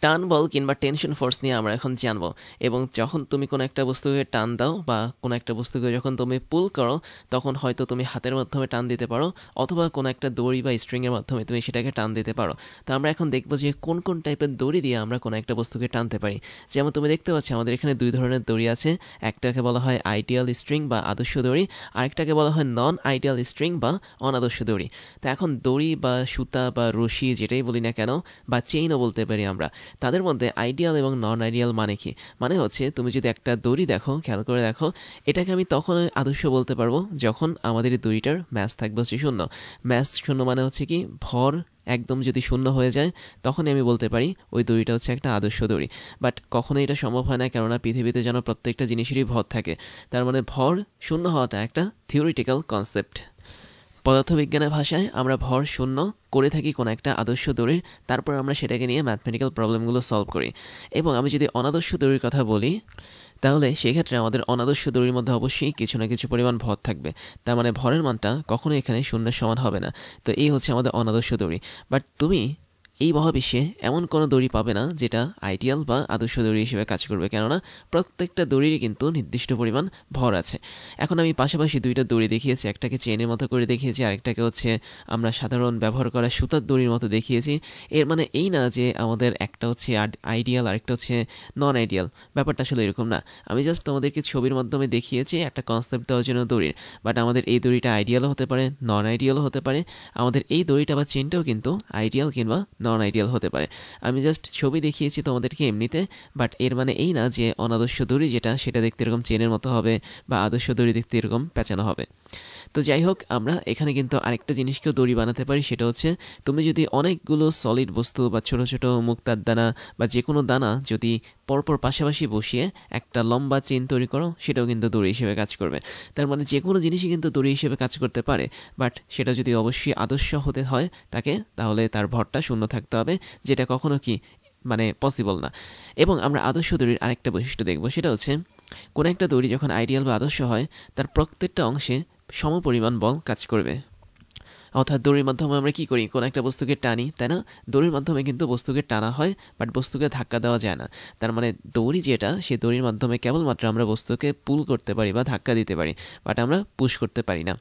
টান বল কিংবা tension force নিয়ে আমরা এখন জানবো। এবং যখন তুমি কোনো একটা বস্তুকে টান দাও বা কোনো একটা বস্তুকে যখন তুমি পুল করো, তখন হয়তো তুমি হাতের মাধ্যমে টান দিতে পারো, অথবা কোনো একটা দড়ি বা স্ট্রিংয়ের মাধ্যমে তুমি সেটাকে টান দিতে পারো। তো আমরা এখন দেখবো যে কোন কোন টাইপের দড়ি দিয়ে আমরা কোনো একটা বস্তুকে টানতে পারি। যেমন তুমি দেখতে পাচ্ছ আমাদের এখানে দুই ধরনের দড়ি আছে। একটাকে বলা হয় আইডিয়াল স্ট্রিং বা আদর্শ দড়ি, আরেকটাকে বলা হয় নন আইডিয়াল স্ট্রিং বা অনাদর্শ দড়ি। তো এখন দড়ি বা সুতা বা রশি যেটাই বলি না কেন, বা চেইনও বলতে পারি আমরা, তাদের মধ্যে আইডিয়াল এবং নন আইডিয়াল মানে কি? মানে হচ্ছে তুমি যদি একটা দড়ি দেখো, খেয়াল করে দেখো, এটাকে আমি তখন আদর্শ বলতে পারবো যখন আমাদের এই দড়িটার ম্যাস থাকবে হচ্ছে শূন্য। ম্যাস শূন্য মানে হচ্ছে কি, ভর একদম যদি শূন্য হয়ে যায় তখনই আমি বলতে পারি ওই দড়িটা হচ্ছে একটা আদর্শ দড়ি। বাট কখনোই এটা সম্ভব হয় না, কেননা পৃথিবীতে যেন প্রত্যেকটা জিনিসেরই ভর থাকে। তার মানে ভর শূন্য হওয়াটা একটা থিওরিটিক্যাল কনসেপ্ট। পদার্থবিজ্ঞানের ভাষায় আমরা ভর শূন্য করে থাকি কোনো একটা আদর্শ দড়ির, তারপর আমরা সেটাকে নিয়ে ম্যাথমেটিক্যাল প্রবলেমগুলো সলভ করি। এবং আমি যদি অনাদর্শ দড়ির কথা বলি, তাহলে সেক্ষেত্রে আমাদের অনাদর্শ দড়ির মধ্যে অবশ্যই কিছু না কিছু পরিমাণ ভর থাকবে। তার মানে ভরের মানটা কখনোই এখানে শূন্যের সমান হবে না। তো এই হচ্ছে আমাদের অনাদর্শ দড়ি। বাট তুমি এই মহাবিশ্বে এমন কোনো দড়ি পাবে না যেটা আইডিয়াল বা আদর্শ দড়ি হিসেবে কাজ করবে, কেননা প্রত্যেকটা দড়িরই কিন্তু নির্দিষ্ট পরিমাণ ভর আছে। এখন আমি পাশাপাশি দুইটা দড়ি দেখিয়েছি, একটাকে চেনের মতো করে দেখিয়েছি, আরেকটাকে হচ্ছে আমরা সাধারণ ব্যবহার করা সুতার দড়ির মতো দেখিয়েছি। এর মানে এই না যে আমাদের একটা হচ্ছে আইডিয়াল, আরেকটা হচ্ছে নন আইডিয়াল। ব্যাপারটা আসলে এরকম না। আমি জাস্ট তোমাদেরকে ছবির মাধ্যমে দেখিয়েছি একটা কনসেপ্ট দেওয়ার জন্য দড়ির। বাট আমাদের এই দড়িটা আইডিয়ালও হতে পারে, নন আইডিয়ালও হতে পারে। আমাদের এই দড়িটা বা চেনটাও কিন্তু আইডিয়াল কিংবা নন আইডিয়াল হতে পারে। আমি জাস্ট ছবি দেখিয়েছি তোমাদেরকে এমনিতে। বাট এর মানে এই না যে অনাদর্শ দড়ি যেটা, সেটা দেখতে এরকম চেনের মতো হবে, বা আদর্শ দড়ি দেখতে এরকম পেঁচানো হবে। তো যাই হোক, আমরা এখানে কিন্তু আরেকটা জিনিসকেও দড়ি বানাতে পারি। সেটা হচ্ছে তুমি যদি অনেকগুলো সলিড বস্তু বা ছোটো ছোটো মুক্তার দানা বা যে কোনো দানা যদি পরপর পাশাপাশি বসিয়ে একটা লম্বা চেন তৈরি করো, সেটাও কিন্তু দড়ি হিসেবে কাজ করবে। তার মানে যে কোনো জিনিসই কিন্তু দড়ি হিসেবে কাজ করতে পারে। বাট সেটা যদি অবশ্যই আদর্শ হতে হয় তাকে, তাহলে তার ভরটা শূন্য থাকতে হবে, যেটা কখনো কি মানে পসিবল না। এবং আমরা আদর্শ দড়ির আরেকটা বৈশিষ্ট্য দেখব, সেটা হচ্ছে কোনো একটা দড়ি যখন আইডিয়াল বা আদর্শ হয়, তার প্রত্যেকটা অংশে সমপরিমাণ বল কাজ করবে। অর্থাৎ দড়ির মাধ্যমে আমরা কি করি, কোনো একটা বস্তুকে টানি, তাই না? দড়ির মাধ্যমে কিন্তু বস্তুকে টানা হয়, বাট বস্তুকে ধাক্কা দেওয়া যায় না। তার মানে দড়ি যেটা, সেই দড়ির মাধ্যমে কেবলমাত্র আমরা বস্তুকে পুল করতে পারি বা ধাক্কা দিতে পারি, বাট আমরা পুশ করতে পারি না।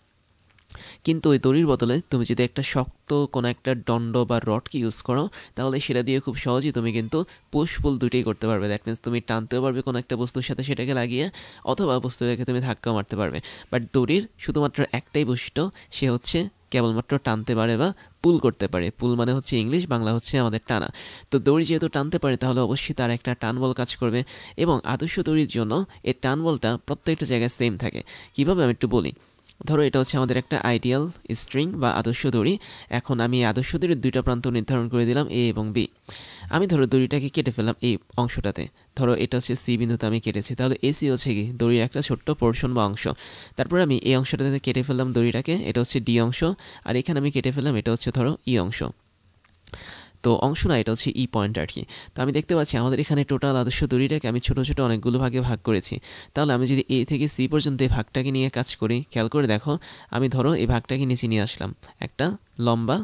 কিন্তু ওই দড়ির বদলে তুমি যদি একটা শক্ত কোনো একটা দণ্ড বা রডকে ইউজ করো, তাহলে সেটা দিয়ে খুব সহজেই তুমি কিন্তু পুশ পুল দুইটাই করতে পারবে। দ্যাট মিনস তুমি টানতেও পারবে কোনো একটা বস্তুর সাথে সেটাকে লাগিয়ে, অথবা বস্তুটাকে তুমি ধাক্কা মারতে পারবে। বাট দড়ির শুধুমাত্র একটাই বৈশিষ্ট্য, সে হচ্ছে কেবলমাত্র টানতে পারে বা পুল করতে পারে। পুল মানে হচ্ছে ইংলিশ, বাংলা হচ্ছে আমাদের টানা। তো দড়ি যেহেতু টানতে পারে, তাহলে অবশ্যই তার একটা টান বল কাজ করবে। এবং আদর্শ দড়ির জন্য এই টান বলটা প্রত্যেকটা জায়গায় সেম থাকে। কীভাবে আমি একটু বলি। ধরো এটা হচ্ছে আমাদের একটা আইডিয়াল স্ট্রিং বা আদর্শ দড়ি। এখন আমি আদর্শ দড়ির দুইটা প্রান্ত নির্ধারণ করে দিলাম, এ এবং বি। আমি ধরো দড়িটাকে কেটে ফেললাম এই অংশটাতে। ধরো এটা হচ্ছে সি বিন্দুতে আমি কেটেছি, তাহলে এসি হচ্ছে কি দড়ির একটা ছোট্ট পোর্শন বা অংশ। তারপর আমি এই অংশটাতে কেটে ফেললাম দড়িটাকে, এটা হচ্ছে ডি অংশ। আর এখানে আমি কেটে ফেললাম, এটা হচ্ছে ধরো ই অংশ। তো অংশ না, এটা হচ্ছে ই পয়েন্ট আর কি। তো আমি দেখতে পাচ্ছি আমাদের এখানে টোটাল আদর্শ দড়িটাকে আমি ছোটো ছোটো অনেকগুলো ভাগে ভাগ করেছি। তাহলে আমি যদি এ থেকে সি পর্যন্ত এই ভাগটাকে নিয়ে কাজ করি, খেয়াল করে দেখো, আমি ধরো এই ভাগটাকে নিচে নিয়ে আসলাম একটা লম্বা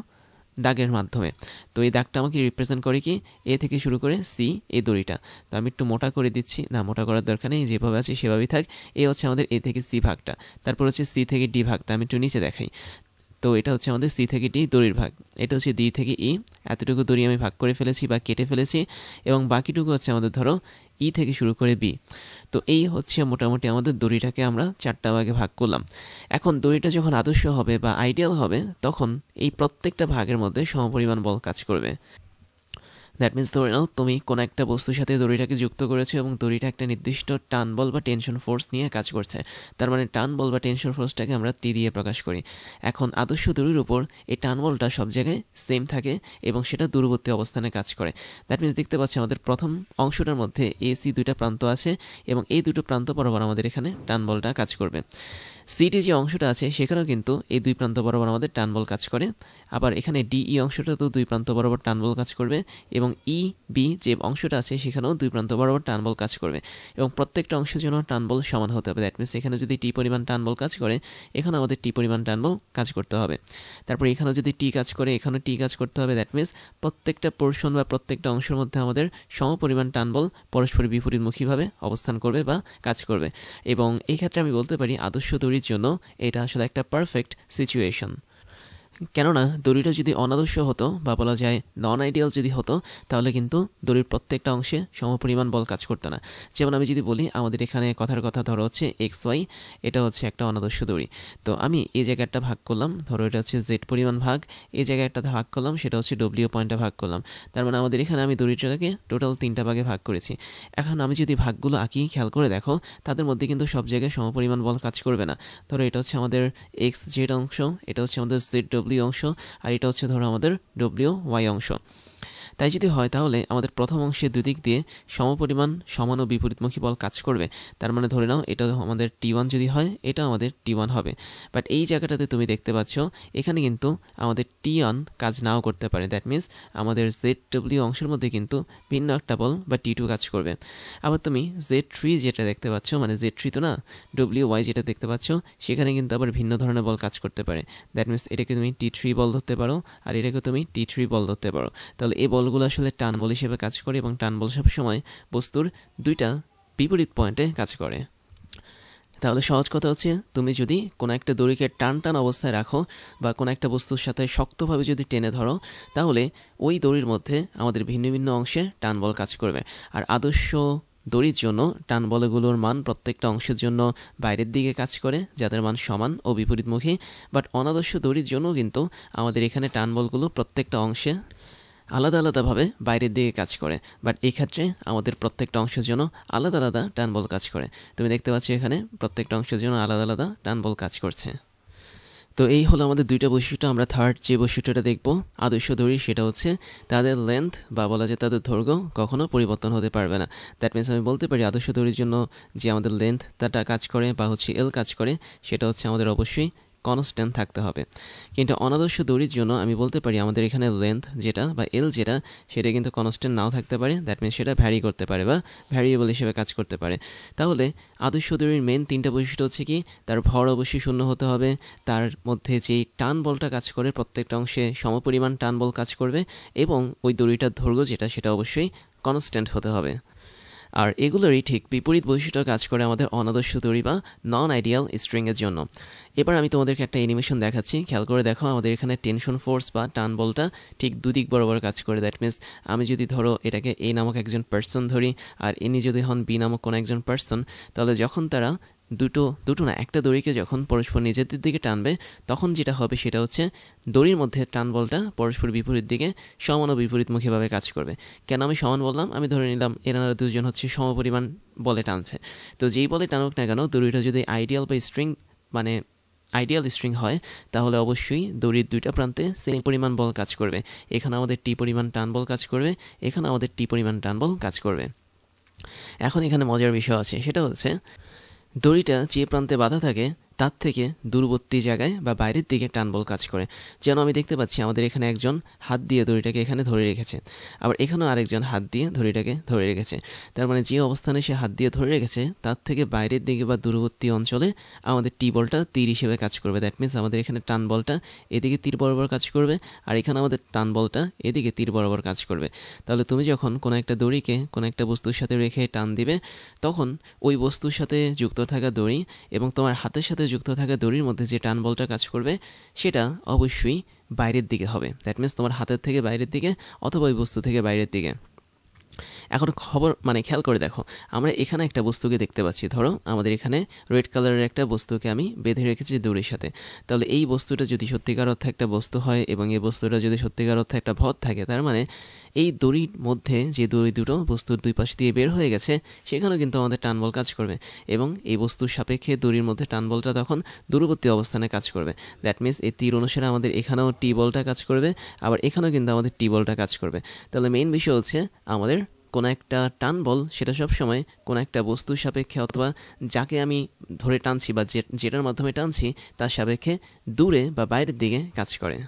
দাগের মাধ্যমে। তো এই দাগটা আমাকে রিপ্রেজেন্ট করে কি, এ থেকে শুরু করে সি এই দড়িটা। তো আমি একটু মোটা করে দিচ্ছি, না মোটা করার দরকার নেই, যেভাবে আছে সেভাবেই থাক। এ হচ্ছে আমাদের এ থেকে সি ভাগটা। তারপর হচ্ছে সি থেকে ডি ভাগটা আমি একটু নিচে দেখাই। তো এটা হচ্ছে আমাদের সি থেকে ডি দড়ির ভাগ। এটা হচ্ছে ডি থেকে ই, এতটুকু দড়ি আমি ভাগ করে ফেলেছি বা কেটে ফেলেছি। এবং বাকিটুকু হচ্ছে আমাদের ধরো ই থেকে শুরু করে বি। তো এই হচ্ছে মোটামুটি আমাদের দড়িটাকে আমরা চারটা ভাগে ভাগ করলাম। এখন দড়িটা যখন আদর্শ হবে বা আইডিয়াল হবে, তখন এই প্রত্যেকটা ভাগের মধ্যে সমপরিমাণ বল কাজ করবে। দ্যাট মিনস ধরে নাও তুমি কোনো একটা বস্তুর সাথে দড়িটাকে যুক্ত করেছো, এবং দড়িটা একটা নির্দিষ্ট টান বল বা টেনশন ফোর্স নিয়ে কাজ করছে। তার মানে টান বল বা টেনশন ফোর্সটাকে আমরা টি দিয়ে প্রকাশ করি। এখন আদর্শ দড়ির উপর এই টান বলটা সব জায়গায় সেম থাকে, এবং সেটা দূরবর্তী অবস্থানে কাজ করে। দ্যাট মিনস দেখতে পাচ্ছি আমাদের প্রথম অংশটার মধ্যে এসি দুইটা প্রান্ত আছে, এবং এই দুটো প্রান্ত বরাবর আমাদের এখানে টান বলটা কাজ করবে। সিটি যে অংশটা আছে সেখানেও কিন্তু এই দুই প্রান্ত বরাবর আমাদের টান বল কাজ করে। আবার এখানে ডিই অংশটা তো দুই প্রান্ত বরাবর টান বল কাজ করবে, এবং এবং ই বি যে অংশটা আছে সেখানেও দুই প্রান্ত বরাবর টান বল কাজ করবে এবং প্রত্যেকটা অংশের জন্য টান বল সমান হতে হবে। দ্যাট মিনস এখানে যদি টি পরিমাণ টান বল কাজ করে এখানে আমাদের টি পরিমাণ টান বল কাজ করতে হবে। তারপর এখানেও যদি টি কাজ করে এখানেও টি কাজ করতে হবে। দ্যাট মিনস প্রত্যেকটা পোর্শন বা প্রত্যেকটা অংশের মধ্যে আমাদের সমপরিমাণ টান বল পরস্পর বিপরীতমুখীভাবে অবস্থান করবে বা কাজ করবে। এবং এই ক্ষেত্রে আমি বলতে পারি আদর্শ দড়ির জন্য এটা আসলে একটা পারফেক্ট সিচুয়েশন। কেননা দড়িটা যদি অনাদর্শ হতো বা বলা যায় নন আইডিয়াল যদি হতো তাহলে কিন্তু দড়ির প্রত্যেকটা অংশে সমপরিমাণ বল কাজ করতো না। যেমন আমি যদি বলি আমাদের এখানে কথার কথা ধরো হচ্ছে এক্স ওয়াই, এটা হচ্ছে একটা অনাদর্শ দড়ি। তো আমি এই জায়গায় একটা ভাগ করলাম, ধরো এটা হচ্ছে জেড পরিমাণ ভাগ, এই জায়গায় একটা ভাগ করলাম সেটা হচ্ছে ডব্লিউ পয়েন্টটা ভাগ করলাম। তার মানে আমাদের এখানে আমি দড়িটাকে টোটাল 3টা ভাগে ভাগ করেছি। এখন আমি যদি ভাগগুলো আঁকি খেয়াল করে দেখো তাদের মধ্যে কিন্তু সব জায়গায় সমপরিমাণ বল কাজ করবে না। ধরো এটা হচ্ছে আমাদের এক্স জেড অংশ, এটা হচ্ছে আমাদের জেড ডব্লিউ অংশ, আর এটা হচ্ছে ধরো আমাদের ডব্লিউ ওয়াই অংশ। তাই যদি হয় তাহলে আমাদের প্রথম অংশের দুদিক দিয়ে সমপরিমাণ সমান ও বিপরীতমুখী বল কাজ করবে। তার মানে ধরে নাও এটা আমাদের টি1 যদি হয় এটা আমাদের টি1 হবে। বাট এই জায়গাটাতে তুমি দেখতে পাচ্ছ এখানে কিন্তু আমাদের টি1 কাজ নাও করতে পারে। দ্যাট মিনস আমাদের জেড ডব্লিউ অংশের মধ্যে কিন্তু ভিন্ন একটা বল বা টি2 কাজ করবে। আবার তুমি জেড3 যেটা দেখতে পাচ্ছ, মানে জেড3 তো না, ডব্লিউ ওয়াই যেটা দেখতে পাচ্ছ সেখানে কিন্তু আবার ভিন্ন ধরনের বল কাজ করতে পারে। দ্যাট মিনস এটাকে তুমি টি3 বল ধরতে পারো আর এটাকে তুমি টি3 বল ধরতে পারো। তাহলে এই বলগুলো আসলে টান বল হিসেবে কাজ করে এবং টান বল সবসময় বস্তুর দুইটা বিপরীত পয়েন্টে কাজ করে। তাহলে সহজ কথা হচ্ছে তুমি যদি কোনো একটা দড়িকে টান টান অবস্থায় রাখো বা কোনো একটা বস্তুর সাথে শক্তভাবে যদি টেনে ধরো তাহলে ওই দড়ির মধ্যে আমাদের ভিন্ন ভিন্ন অংশে টান বল কাজ করবে। আর আদর্শ দড়ির জন্য টান বলগুলোর মান প্রত্যেকটা অংশের জন্য বাইরের দিকে কাজ করে যাদের মান সমান ও বিপরীতমুখী। বাট অনাদর্শ দড়ির জন্য কিন্তু আমাদের এখানে টান বলগুলো প্রত্যেকটা অংশে আলাদা আলাদাভাবে বাইরের দিকে কাজ করে। বাট এই ক্ষেত্রে আমাদের প্রত্যেকটা অংশের জন্য আলাদা আলাদা টান বল কাজ করে। তুমি দেখতে পাচ্ছ এখানে প্রত্যেকটা অংশের জন্য আলাদা আলাদা টান বল কাজ করছে। তো এই হলো আমাদের দুইটা বৈশিষ্ট্য। আমরা থার্ড যে বৈশিষ্ট্যটা দেখব আদর্শ দড়ি, সেটা হচ্ছে তাদের লেন্থ বা বলা যায় তাদের দৈর্ঘ্য কখনো পরিবর্তন হতে পারবে না। দ্যাট মিনস আমি বলতে পারি আদর্শ দড়ির জন্য যে আমাদের লেন্থ তাটা কাজ করে বা হচ্ছে এল কাজ করে সেটা হচ্ছে আমাদের অবশ্যই কনস্ট্যান্ট থাকতে হবে। কিন্তু অনাদর্শ দড়ির জন্য আমি বলতে পারি আমাদের এখানে লেন্থ যেটা বা এল যেটা সেটা কিন্তু কনস্ট্যান্ট নাও থাকতে পারে। দ্যাট মিনস সেটা ভ্যারি করতে পারে বা ভ্যারিয়েবল হিসেবে কাজ করতে পারে। তাহলে আদর্শ দড়ির মেন 3টা বৈশিষ্ট্য হচ্ছে কি, তার ভর অবশ্যই শূন্য হতে হবে, তার মধ্যে যেই টান বলটা কাজ করে প্রত্যেকটা অংশে সমপরিমাণ টান বল কাজ করবে এবং ওই দড়িটার দৈর্ঘ্য যেটা সেটা অবশ্যই কনস্ট্যান্ট হতে হবে। আর এগুলোরই ঠিক বিপরীত বৈশিষ্ট্য কাজ করে আমাদের অনাদর্শ দড়ি বা নন আইডিয়াল স্ট্রিংয়ের জন্য। এবার আমি তোমাদেরকে একটা অ্যানিমেশন দেখাচ্ছি, খেয়াল করে দেখো আমাদের এখানে টেনশন ফোর্স বা টান বলটা ঠিক দুদিক বরাবর কাজ করে। দ্যাট মিনস আমি যদি ধরো এটাকে এ নামক একজন পার্সন ধরি আর ইনি যদি হন বি নামক কোনো একজন পার্সন, তাহলে যখন তারা দুটো না একটা দড়িকে যখন পরস্পর নিজেদের দিকে টানবে তখন যেটা হবে সেটা হচ্ছে দড়ির মধ্যে টান বলটা পরস্পর বিপরীত দিকে সমান ও বিপরীতমুখীভাবে কাজ করবে। কেন আমি সমান বললাম, আমি ধরে নিলাম এনারা দুজন হচ্ছে সমপরিমাণ বলে টানছে। তো যেই বলে টানুক না কেন দড়িটা যদি আইডিয়াল বা স্ট্রিং মানে আইডিয়াল স্ট্রিং হয় তাহলে অবশ্যই দড়ির দুইটা প্রান্তে সেম পরিমাণ বল কাজ করবে। এখানে আমাদের টি পরিমাণ টান বল কাজ করবে, এখানে আমাদের টি পরিমাণ টান বল কাজ করবে। এখন এখানে মজার বিষয় আছে, সেটা হচ্ছে দড়িটা যে প্রান্তে বাঁধা থাকে তার থেকে দূরবর্তী জায়গায় বা বাইরের দিকে টান বল কাজ করে। যেন আমি দেখতে পাচ্ছি আমাদের এখানে একজন হাত দিয়ে দড়িটাকে এখানে ধরে রেখেছে, আবার এখানেও আরেকজন হাত দিয়ে দড়িটাকে ধরে রেখেছে। তার মানে যে অবস্থানে সে হাত দিয়ে ধরে রেখেছে তার থেকে বাইরের দিকে বা দূরবর্তী অঞ্চলে আমাদের টি বলটা তীর হিসেবে কাজ করবে। দ্যাট মিনস আমাদের এখানে টান বলটা এদিকে তীর বরাবর কাজ করবে আর এখানে আমাদের টান বলটা এদিকে তীর বরাবর কাজ করবে। তাহলে তুমি যখন কোনো একটা দড়িকে কোনো একটা বস্তুর সাথে রেখে টান দিবে তখন ওই বস্তুর সাথে যুক্ত থাকা দড়ি এবং তোমার হাতের সাথে যুক্ত থাকা দড়ির মধ্যে যে টান বলটা কাজ করবে সেটা অবশ্যই বাইরের দিকে হবে। দ্যাট মিনস তোমার হাতের থেকে বাইরের দিকে অথবা ওই বস্তু থেকে বাইরের দিকে। এখন খেয়াল করে দেখো আমরা এখানে একটা বস্তুকে দেখতে পাচ্ছি। ধরো আমাদের এখানে রেড কালারের একটা বস্তুকে আমি বেঁধে রেখেছি দড়ির সাথে। তাহলে এই বস্তুটা যদি সত্যিকার অর্থে একটা বস্তু হয় এবং এই বস্তুটা যদি সত্যিকার অর্থে একটা ভর থাকে, তার মানে এই দড়ির মধ্যে যে দড়ি দুটো বস্তুর দুই পাশ দিয়ে বের হয়ে গেছে সেখানেও কিন্তু আমাদের টান বল কাজ করবে এবং এই বস্তুর সাপেক্ষে দড়ির মধ্যে টান বলটা তখন দূরবর্তী অবস্থানে কাজ করবে। দ্যাট মিনস এই তীর অনুসারে আমাদের এখানেও টি বলটা কাজ করবে, আবার এখানেও কিন্তু আমাদের টি বলটা কাজ করবে। তাহলে মেইন বিষয় হচ্ছে আমাদের কোনো একটা টান বল সেটা সবসময় কোনো একটা বস্তুর সাপেক্ষে অথবা যাকে আমি ধরে টানছি বা যেটার মাধ্যমে টানছি তার সাপেক্ষে দূরে বা বাইরের দিকে কাজ করে।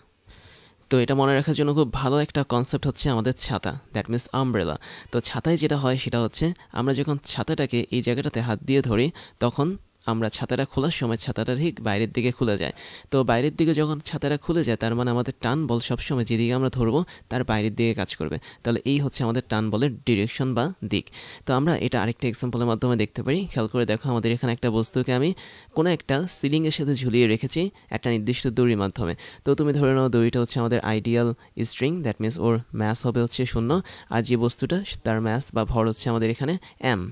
তো এটা মনে রাখার জন্য খুব ভালো একটা কনসেপ্ট হচ্ছে আমাদের ছাতা, দ্যাট মিনস আমব্রেলা। তো ছাতায় যেটা হয় সেটা হচ্ছে আমরা যখন ছাতাটাকে এই জায়গাটাতে হাত দিয়ে ধরি তখন আমরা ছাতাটা খোলার সময় ছাতাটা ঠিক বাইরের দিকে খুলে যায়। তো বাইরের দিকে যখন ছাতাটা খুলে যায় তার মানে আমাদের টান বল সবসময় যেদিকে আমরা ধরবো তার বাইরের দিকে কাজ করবে। তাহলে এই হচ্ছে আমাদের টান বলের ডিরেকশন বা দিক। তো আমরা এটা আরেকটা এক্সাম্পলের মাধ্যমে দেখতে পারি। খেয়াল করে দেখো, আমাদের এখানে একটা বস্তুকে আমি কোনো একটা সিলিংয়ের সাথে ঝুলিয়ে রেখেছি একটা নির্দিষ্ট দড়ির মাধ্যমে। তো তুমি ধরে নাও দড়িটা হচ্ছে আমাদের আইডিয়াল স্ট্রিং, দ্যাট মিনস ওর ম্যাস হবে হচ্ছে 0, আর যে বস্তুটা তার ম্যাস বা ভর হচ্ছে আমাদের এখানে m।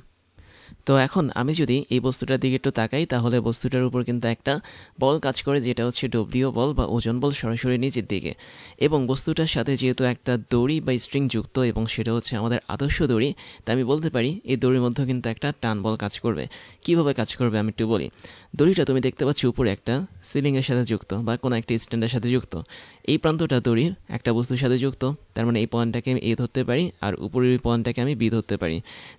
তো এখন আমি যদি এই বস্তুটার দিকে একটু তাকাই তাহলে বস্তুটার উপর কিন্তু একটা বল কাজ করে, যেটা হচ্ছে ডব্লিউ বল বা ওজন বল, সরাসরি নিচের দিকে। এবং বস্তুটার সাথে যেহেতু একটা দড়ি বা স্ট্রিং যুক্ত এবং সেটা হচ্ছে আমাদের আদর্শ দড়ি, তাই আমি বলতে পারি এই দড়ির মধ্যে কিন্তু একটা টান বল কাজ করবে। কিভাবে কাজ করবে আমি একটু বলি। দড়িটা তুমি দেখতে পাচ্ছ উপরে একটা সিলিংয়ের সাথে যুক্ত বা কোনো একটা স্ট্যান্ডের সাথে যুক্ত। এই প্রান্তটা দড়ির একটা বস্তুর সাথে যুক্ত, তার মানে এই পয়েন্টটাকে আমি এ ধরতে পারি আর উপরের ওই পয়েন্টটাকে আমি বি ধরতে পারি।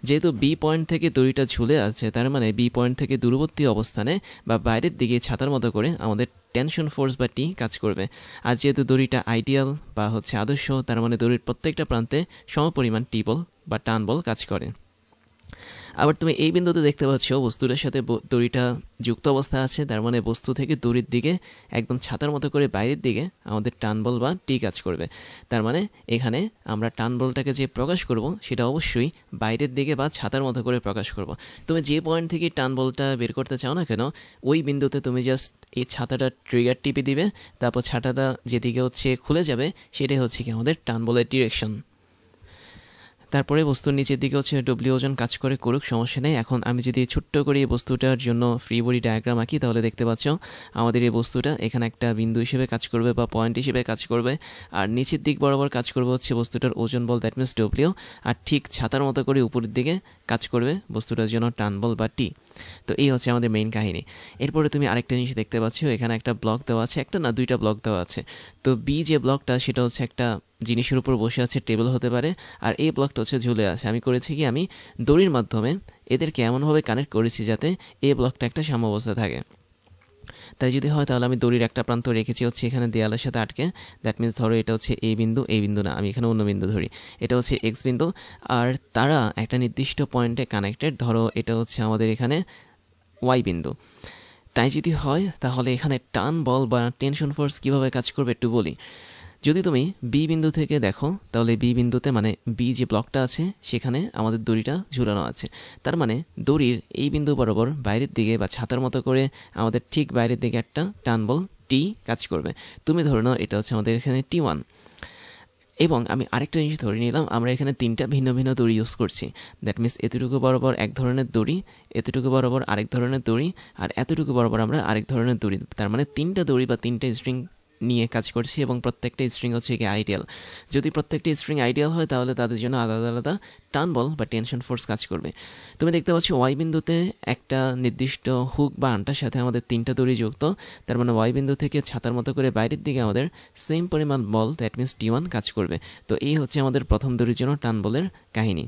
যেহেতু বি পয়েন্ট থেকে দড়িটা ঝুলে আছে তার মানে বি পয়েন্ট থেকে দূরবর্তী অবস্থানে বা বাইরের দিকে ছাতার মতো করে আমাদের টেনশন ফোর্স বা টি কাজ করবে। আর যেহেতু দড়িটা আইডিয়াল বা হচ্ছে আদর্শ, তার মানে দড়ির প্রত্যেকটা প্রান্তে সমপরিমাণ টি বল বা টান বল কাজ করে। আবার তুমি এই বিন্দুতে দেখতে পাচ্ছ বস্তুটার সাথে দড়িটা যুক্ত অবস্থা আছে, তার মানে বস্তু থেকে দড়ির দিকে একদম ছাতার মতো করে বাইরের দিকে আমাদের টান বল বা টি কাজ করবে। তার মানে এখানে আমরা টান বলটাকে যে প্রকাশ করব সেটা অবশ্যই বাইরের দিকে বা ছাতার মতো করে প্রকাশ করব। তুমি যে পয়েন্ট থেকে টান বলটা বের করতে চাও না কেন, ওই বিন্দুতে তুমি জাস্ট এই ছাতাটা ট্রিগার টিপে দিবে, তারপর ছাতাটা যেদিকে হচ্ছে খুলে যাবে সেটাই হচ্ছে কি আমাদের টান বলের ডিরেকশন। তারপরে বস্তুর নিচের দিকে হচ্ছে ডব্লিউ ওজন কাজ করে, করুক, সমস্যা নেই। এখন আমি যদি ছোট্ট করে এই বস্তুটার জন্য ফ্রি বডি ডায়াগ্রাম আঁকি তাহলে দেখতে পাচ্ছ আমাদের এই বস্তুটা এখানে একটা বিন্দু হিসেবে কাজ করবে বা পয়েন্ট হিসেবে কাজ করবে, আর নিচের দিক বরাবর কাজ করবে হচ্ছে বস্তুটার ওজন বল, দ্যাট মিনস ডব্লিউ, আর ঠিক ছাতার মতো করে উপরের দিকে কাজ করবে বস্তুটার জন্য টান বল বা টি। তো এই হচ্ছে আমাদের মেইন কাহিনী। এরপরে তুমি আরেকটা জিনিস দেখতে পাচ্ছ, এখানে একটা ব্লক দেওয়া আছে, একটা না দুইটা ব্লক দেওয়া আছে। তো বি যে ব্লকটা সেটা হচ্ছে একটা জিনিসের উপর বসে আছে, টেবিল হতে পারে, আর এই ব্লকটা হচ্ছে ঝুলে আছে। আমি করেছি কি, আমি দড়ির মাধ্যমে এদেরকে এমনভাবে কানেক্ট করেছি যাতে এই ব্লকটা একটা সাম্যাবস্থা থাকে। তাই যদি হয় তাহলে আমি দড়ির একটা প্রান্ত রেখেছি হচ্ছে এখানে দেয়ালের সাথে আটকে, দ্যাট মিনস ধরো এটা হচ্ছে এই বিন্দু, এই বিন্দু না, আমি এখানে অন্য বিন্দু ধরি, এটা হচ্ছে এক্স বিন্দু, আর তারা একটা নির্দিষ্ট পয়েন্টে কানেক্টেড, ধরো এটা হচ্ছে আমাদের এখানে ওয়াই বিন্দু। তাই যদি হয় তাহলে এখানে টান বল বা টেনশন ফোর্স কীভাবে কাজ করবে একটু বলি। যদি তুমি বি বিন্দু থেকে দেখো তাহলে বি বিন্দুতে মানে বি যে ব্লকটা আছে সেখানে আমাদের দড়িটা ঝুলানো আছে। তার মানে দড়ির এই বিন্দু বরাবর বাইরের দিকে বা ছাতার মতো করে আমাদের ঠিক বাইরের দিকে একটা টান বল টি কাজ করবে। তুমি ধরে নাও এটা হচ্ছে আমাদের এখানে T1, এবং আমি আরেকটা জিনিস ধরে নিলাম আমরা এখানে তিনটা ভিন্ন ভিন্ন দড়ি ইউজ করছি। দ্যাট মিনস এতটুকু বরাবর এক ধরনের দড়ি, এতটুকু বরাবর আরেক ধরনের দড়ি, আর এতটুকু বরাবর আমরা আরেক ধরনের দড়ি। তার মানে তিনটা দড়ি বা তিনটা স্ট্রিং নিয়ে কাজ করছি, এবং প্রত্যেকটা স্ট্রিং হচ্ছে কি আইডিয়াল। যদি প্রত্যেকটা স্ট্রিং আইডিয়াল হয় তাহলে তাদের জন্য আলাদা আলাদা টান বল বা টেনশন ফোর্স কাজ করবে। তুমি দেখতে পাচ্ছ ওয়াই বিন্দুতে একটা নির্দিষ্ট হুক বা আন্টার সাথে আমাদের তিনটা দড়ি যুক্ত, তার মানে ওয়াই বিন্দু থেকে ছাতার মতো করে বাইরের দিকে আমাদের সেম পরিমাণ বল, দ্যাট মিনস T1 কাজ করবে। তো এই হচ্ছে আমাদের প্রথম দড়ির জন্য টান বলের কাহিনী।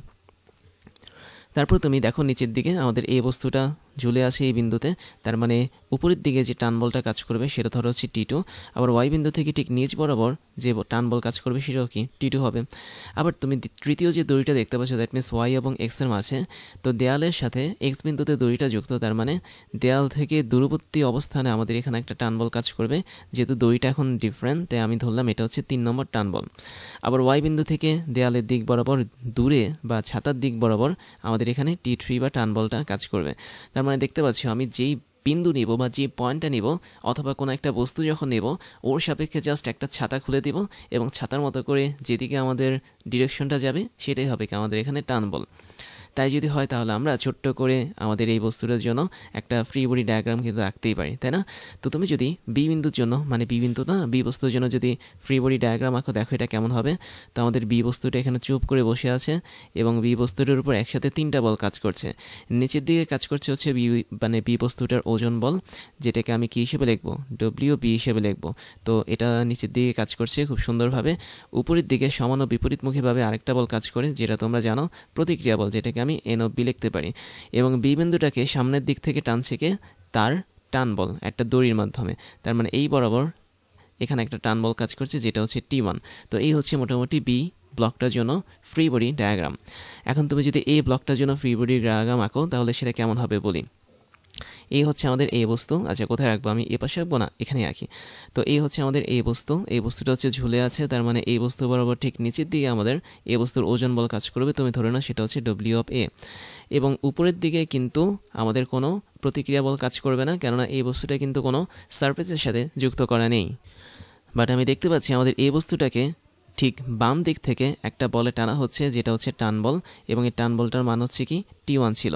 তারপর তুমি দেখো নিচের দিকে আমাদের এই বস্তুটা ঝুলে আছে এই বিন্দুতে, তার মানে উপরের দিকে যে টান বলটা কাজ করবে সেটা ধরো হচ্ছে T2, আবার ওয়াই বিন্দু থেকে ঠিক নিচ বরাবর যে টান বল কাজ করবে সেটাও কি T2 হবে। আবার তুমি তৃতীয় যে দড়িটা দেখতে পাচ্ছ দ্যাট মিনস ওয়াই এবং এক্সের মাঝে, তো দেয়ালের সাথে এক্স বিন্দুতে দড়িটা যুক্ত, তার মানে দেয়াল থেকে দূরবর্তী অবস্থানে আমাদের এখানে একটা টান বল কাজ করবে। যেহেতু দড়িটা এখন ডিফারেন্ট তাই আমি ধরলাম এটা হচ্ছে 3 নম্বর টান বল। আবার ওয়াই বিন্দু থেকে দেয়ালের দিক বরাবর দূরে বা ছাতার দিক বরাবর আমাদের এখানে T3 বা টান বলটা কাজ করবে। তার মানে দেখতে পাচ্ছি আমি যেই বিন্দু নিব বা যে পয়েন্টটা নিব অথবা কোনো একটা বস্তু যখন নেব ওর সাপেক্ষে জাস্ট একটা ছাতা খুলে দিব, এবং ছাতার মতো করে যেদিকে আমাদের ডিরেকশনটা যাবে সেটাই হবে কি আমাদের এখানে টান বল। তাই যদি হয় তাহলে আমরা ছোট্ট করে আমাদের এই বস্তুটার জন্য একটা ফ্রি বডি ডায়াগ্রাম কিন্তু আঁকতেই পারি, তাই না? তো তুমি যদি বি বিন্দুর জন্য মানে বি বিন্দু না বি বস্তুর জন্য যদি ফ্রি বডি ডায়াগ্রাম আঁকো, দেখো এটা কেমন হবে। তো আমাদের বি বস্তুটা এখানে চুপ করে বসে আছে এবং বি বস্তুটার উপর একসাথে তিনটা বল কাজ করছে। নিচের দিকে কাজ করছে হচ্ছে বি মানে বি বস্তুটার ওজন বল, যেটাকে আমি কী হিসেবে লিখবো, ডব্লিউ বি হিসেবে লিখবো। তো এটা নিচের দিকে কাজ করছে খুব সুন্দরভাবে। উপরের দিকে সমান ও বিপরীতমুখীভাবে আরেকটা বল কাজ করে যেটা তোমরা জানো প্রতিক্রিয়া বল, যেটাকে আমি NOB লিখতে পারি। এবং বি বিন্দুটাকে সামনের দিক থেকে টানছে কে, তার টান বল একটা দড়ির মাধ্যমে। তার মানে এই বরাবর এখানে একটা টান বল কাজ করছে যেটা হচ্ছে T1। তো এই হচ্ছে মোটামুটি বি ব্লকটার জন্য ফ্রি বডি ডায়াগ্রাম। এখন তুমি যদি এই ব্লকটার জন্য ফ্রি বডি ডায়াগ্রাম আঁকো তাহলে সেটা কেমন হবে বলি। এই হচ্ছে আমাদের এই বস্তু। আচ্ছা, কোথায় রাখবো আমি? এ পাশে রাখবো না, এখানেই আঁকি। তো এই হচ্ছে আমাদের এই বস্তু। এই বস্তুটা হচ্ছে ঝুলে আছে, তার মানে এই বস্তু বরাবর ঠিক নিচের দিকে আমাদের এই বস্তুর ওজন বল কাজ করবে। তুমি ধরে নাও সেটা হচ্ছে W(A) এবং উপরের দিকে কিন্তু আমাদের কোনো প্রতিক্রিয়া বল কাজ করবে না, কেননা এই বস্তুটা কিন্তু কোনো সারফেসের সাথে যুক্ত করা নেই। বাট আমি দেখতে পাচ্ছি আমাদের এই বস্তুটাকে ঠিক বাম দিক থেকে একটা বলে টানা হচ্ছে যেটা হচ্ছে টান বল, এবং এই টান বলটার মান হচ্ছে কি T1 ছিল।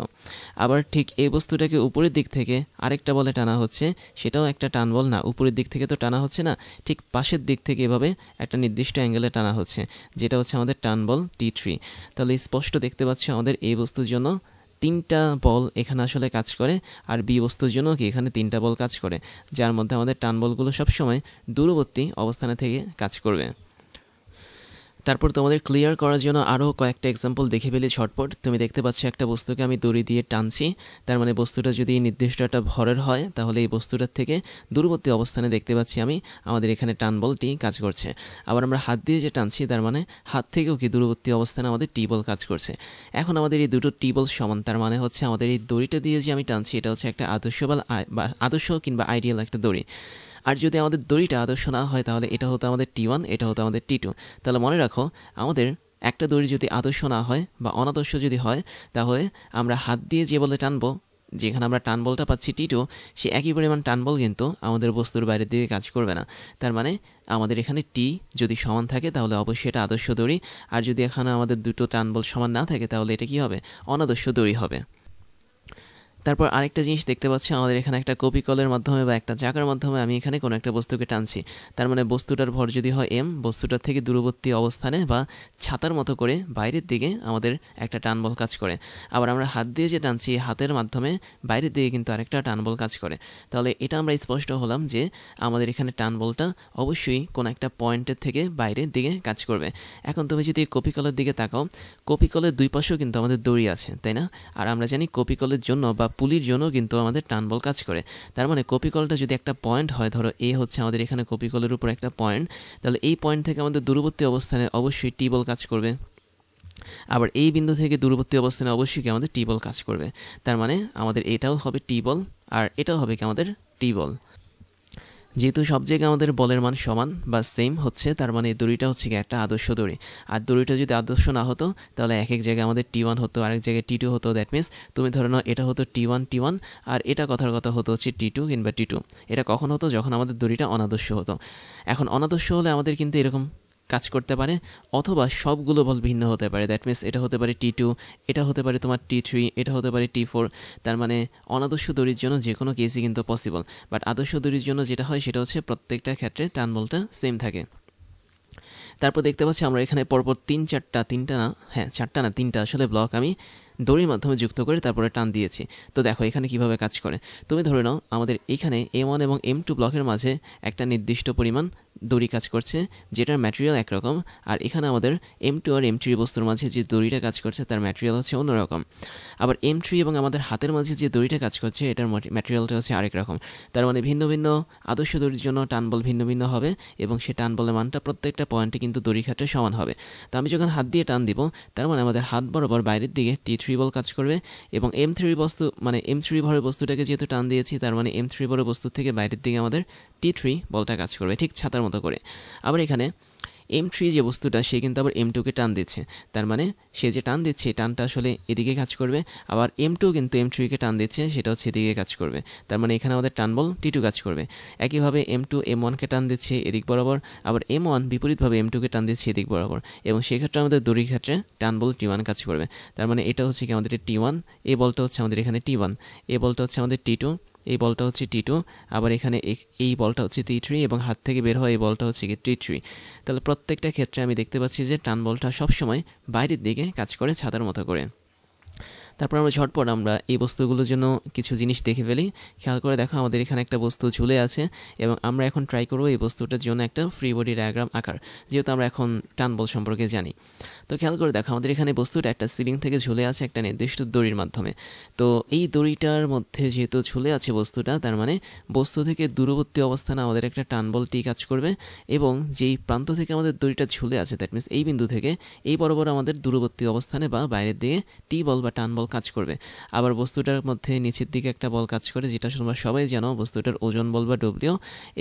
আবার ঠিক এই বস্তুটাকে উপরের দিক থেকে আরেকটা বলে টানা হচ্ছে, সেটাও একটা টান বল না, উপরের দিক থেকে তো টানা হচ্ছে না, ঠিক পাশের দিক থেকে এভাবে একটা নির্দিষ্ট অ্যাঙ্গেলে টানা হচ্ছে যেটা হচ্ছে আমাদের টান বল T3। তাহলে স্পষ্ট দেখতে পাচ্ছি আমাদের এই বস্তুর জন্য 3টা বল এখানে আসলে কাজ করে, আর বি বস্তুর জন্য কি এখানে 3টা বল কাজ করে, যার মধ্যে আমাদের টান বলগুলো সবসময় দূরবর্তী অবস্থানে থেকে কাজ করবে। তারপর তোমাদের ক্লিয়ার করার জন্য আরও কয়েকটা এক্সাম্পল দেখে ফেলি ঝটপট। তুমি দেখতে পাচ্ছ একটা বস্তুকে আমি দড়ি দিয়ে টানছি, তার মানে বস্তুটা যদি নির্দিষ্ট একটা ভরের হয় তাহলে এই বস্তুটার থেকে দূরবর্তী অবস্থানে দেখতে পাচ্ছি আমি আমাদের এখানে টান বলটি কাজ করছে। আবার আমরা হাত দিয়ে যে টানছি তার মানে হাত থেকেও কি দূরবর্তী অবস্থানে আমাদের টি বল কাজ করছে। এখন আমাদের এই দুটো টি বল সমান, তার মানে হচ্ছে আমাদের এই দড়িটা দিয়ে যে আমি টানছি এটা হচ্ছে একটা আদর্শ কিংবা আইডিয়াল একটা দড়ি। আর যদি আমাদের দড়িটা আদর্শ না হয় তাহলে এটা হতো আমাদের T1, এটা হতো আমাদের T2। তাহলে মনে রাখো আমাদের একটা দড়ি যদি আদর্শ না হয় বা অনাদর্শ যদি হয় তাহলে আমরা হাত দিয়ে যে বলে টানবো, যেখানে আমরা টান বলটা পাচ্ছি T2, সে একই পরিমাণ টান বল কিন্তু আমাদের বস্তুর বাইরের দিকে কাজ করবে না। তার মানে আমাদের এখানে টি যদি সমান থাকে তাহলে অবশ্যই এটা আদর্শ দড়ি, আর যদি এখানে আমাদের দুটো টান বল সমান না থাকে তাহলে এটা কি হবে? অনাদর্শ দড়ি হবে। তারপর আরেকটা জিনিস দেখতে পাচ্ছি আমাদের এখানে একটা কপি কলের মাধ্যমে বা একটা চাকার মাধ্যমে আমি এখানে কোনো একটা বস্তুকে টানছি। তার মানে বস্তুটার ভর যদি হয় m, বস্তুটার থেকে দূরবর্তী অবস্থানে বা ছাতার মতো করে বাইরের দিকে আমাদের একটা টান বল কাজ করে। আবার আমরা হাত দিয়ে যে টানছি, হাতের মাধ্যমে বাইরের দিকে কিন্তু আরেকটা টান বল কাজ করে। তাহলে এটা আমরা স্পষ্ট হলাম যে আমাদের এখানে টান বলটা অবশ্যই কোনো একটা পয়েন্টের থেকে বাইরের দিকে কাজ করবে। এখন তুমি যদি কপি কলের দিকে তাকাও, কপি কলের দুই পাশেও কিন্তু আমাদের দড়ি আছে, তাই না? আর আমরা জানি কপি কলের জন্য বা পুলির জন্য কিন্তু আমাদের টান বল কাজ করে। তার মানে কপি কলটা যদি একটা পয়েন্ট হয়, ধরো এ হচ্ছে আমাদের এখানে কপি কলের উপর একটা পয়েন্ট, তাহলে এই পয়েন্ট থেকে আমাদের দূরবর্তী অবস্থানে অবশ্যই টি বল কাজ করবে। আবার এই বিন্দু থেকে দূরবর্তী অবস্থানে অবশ্যই কি আমাদের টি বল কাজ করবে। তার মানে আমাদের এটাও হবে টি বল আর এটাও হবে কি আমাদের টি বল। যেহেতু সব জায়গায় আমাদের বলের মান সমান বা সেম হচ্ছে, তার মানে এই দড়িটা হচ্ছে কি একটা আদর্শ দড়ি। আর দড়িটা যদি আদর্শ না হতো তাহলে এক এক জায়গায় আমাদের T1 হতো, আরেক জায়গায় T2 হতো। দ্যাট মিনস তুমি ধরে নাও এটা হতো T1 আর এটা কথার কথা হতো হচ্ছে T2 কিংবা T2। এটা কখন হতো? যখন আমাদের দড়িটা অনাদর্শ হতো। এখন অনাদর্শ হলে আমাদের কিন্তু এরকম কাজ করতে পারে, অথবা সবগুলো বল ভিন্ন হতে পারে। দ্যাট মিনস এটা হতে পারে T2, এটা হতে পারে তোমার T3, এটা হতে পারে T4। তার মানে অনাদর্শ দড়ির জন্য যে কোনো কেসই কিন্তু পসিবল। বাট আদর্শ দড়ির জন্য যেটা হয় সেটা হচ্ছে প্রত্যেকটা ক্ষেত্রে টান বলটা সেম থাকে। তারপর দেখতে পাচ্ছি আমরা এখানে পরপর চারটা না তিনটা আসলে ব্লক আমি দড়ির মাধ্যমে যুক্ত করে তারপরে টান দিয়েছি। তো দেখো এখানে কিভাবে কাজ করে। তুমি ধরে নাও আমাদের এখানে M1 এবং M2 ব্লকের মাঝে একটা নির্দিষ্ট পরিমাণ দড়ি কাজ করছে যেটার ম্যাটেরিয়াল একরকম, আর এখানে আমাদের M2 আর M3 বস্তুর মাঝে যে দড়িটা কাজ করছে তার ম্যাটেরিয়াল হচ্ছে অন্যরকম। আবার M3 এবং আমাদের হাতের মাঝে যে দড়িটা কাজ করছে এটার ম্যাটেরিয়ালটা হচ্ছে আরেক রকম। তার মানে ভিন্ন ভিন্ন আদর্শ দড়ির জন্য টান বল ভিন্ন ভিন্ন হবে, এবং সে টান বলের মানটা প্রত্যেকটা পয়েন্টে কিন্তু দড়ির ক্ষেত্রে সমান হবে। তো আমি যখন হাত দিয়ে টান দিব তার মানে আমাদের হাত বরাবর বাইরের দিকে T3 বল কাজ করবে, এবং M3 ভরের বস্তুটাকে যেহেতু টান দিয়েছি তার মানে M3 ভরের বস্তু থেকে বাইরের দিকে আমাদের T3 বলটা কাজ করবে ঠিক ছাতার মতো করে। আবার এখানে M3 যে বস্তুটা সে কিন্তু আবার M2কে টান দিচ্ছে, তার মানে সে যে টান দিচ্ছে টানটা আসলে এদিকে কাজ করবে। আবার M2 কিন্তু M3কে টান দিচ্ছে, সেটা হচ্ছে এদিকে কাজ করবে। তার মানে এখানে আমাদের টান বল T2 কাজ করবে। একইভাবে M2 M1কে টান দিচ্ছে এদিক বরাবর, আবার M1 বিপরীতভাবে M2কে টান দিচ্ছে এদিক বরাবর, এবং সেক্ষেত্রে আমাদের দড়ির ক্ষেত্রে টান বল T1 কাজ করবে। তার মানে এটা হচ্ছে কি আমাদের T1, এই বলটা হচ্ছে আমাদের এখানে T1, এই বলটা হচ্ছে আমাদের T2, এই বলটা হচ্ছে T2, আবার এখানে এই বলটা হচ্ছে T3, এবং হাত থেকে বের হয় এই বলটা হচ্ছে কি T3। তাহলে প্রত্যেকটা ক্ষেত্রে আমি দেখতে পাচ্ছি যে টান বলটা সবসময় বাইরের দিকে কাজ করে ছাতার মতো করে। তারপর আমরা ঝটপট আমরা এই বস্তুগুলোর জন্য কিছু জিনিস দেখে ফেলি। খেয়াল করে দেখো আমাদের এখানে একটা বস্তু ঝুলে আছে এবং আমরা এখন ট্রাই করবো এই বস্তুটার জন্য একটা ফ্রি বডি ডায়াগ্রাম আঁকার, যেহেতু আমরা এখন টান বল সম্পর্কে জানি। তো খেয়াল করে দেখো আমাদের এখানে বস্তুটা একটা সিলিং থেকে ঝুলে আছে একটা নির্দিষ্ট দড়ির মাধ্যমে। তো এই দড়িটার মধ্যে যেহেতু ঝুলে আছে বস্তুটা, তার মানে বস্তু থেকে দূরবর্তী অবস্থানে আমাদের একটা টান বল টি কাজ করবে এবং যেই প্রান্ত থেকে আমাদের দড়িটা ঝুলে আছে দ্যাট মিনস এই বিন্দু থেকে এই বরাবর আমাদের দূরবর্তী অবস্থানে বা বাইরের দিকে টি বল বা টান বল কাজ করবে। আবার বস্তুটার মধ্যে নিচের দিকে একটা বল কাজ করে, যেটা তোমরা সবাই জানো বস্তুটার ওজন বল বা ডব্লিউ।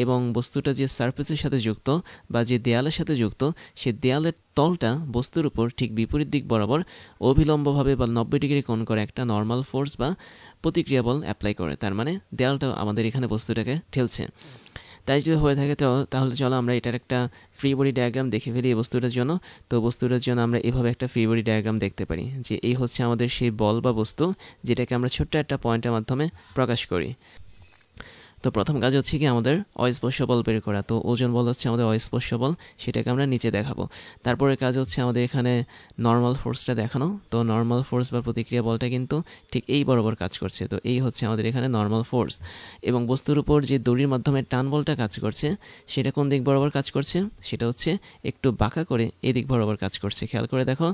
এবং বস্তুটা যে সারফেসের সাথে যুক্ত বা যে দেয়ালের সাথে যুক্ত, সে দেয়ালের তলটা বস্তুর উপর ঠিক বিপরীত দিক বরাবর অভিলম্বভাবে বা 90 ডিগ্রি কোণ করে একটা নর্মাল ফোর্স বা প্রতিক্রিয়া বল অ্যাপ্লাই করে। তার মানে দেয়ালটা আমাদের এখানে বস্তুটাকে ঠেলছে। তাই যদি হয়ে থাকে তাহলে চলো আমরা এটার একটা ফ্রি বডি ডায়াগ্রাম দেখে ফেলি এই বস্তুটার জন্য। তো বস্তুটার জন্য আমরা এভাবে একটা ফ্রি বডি ডায়াগ্রাম দেখতে পারি যে এই হচ্ছে আমাদের সেই বল বা বস্তু, যেটাকে আমরা ছোট্ট একটা পয়েন্টের মাধ্যমে প্রকাশ করি। তো প্রথম কাজ হচ্ছে কি আমাদের অস্পর্শ বল বের করা। তো ওজন বল হচ্ছে আমাদের অস্পর্শ বল, সেটাকে আমরা নিচে দেখাবো। তারপরে কাজ হচ্ছে আমাদের এখানে নর্মাল ফোর্সটা দেখানো। তো নর্মাল ফোর্স বা প্রতিক্রিয়া বলটা কিন্তু ঠিক এই বরাবর কাজ করছে। তো এই হচ্ছে আমাদের এখানে নর্মাল ফোর্স। এবং বস্তুর উপর যে দড়ির মাধ্যমে টান বলটা কাজ করছে সেটা কোন দিক বরাবর কাজ করছে, সেটা হচ্ছে একটু বাঁকা করে এদিক বরাবর কাজ করছে। খেয়াল করে দেখো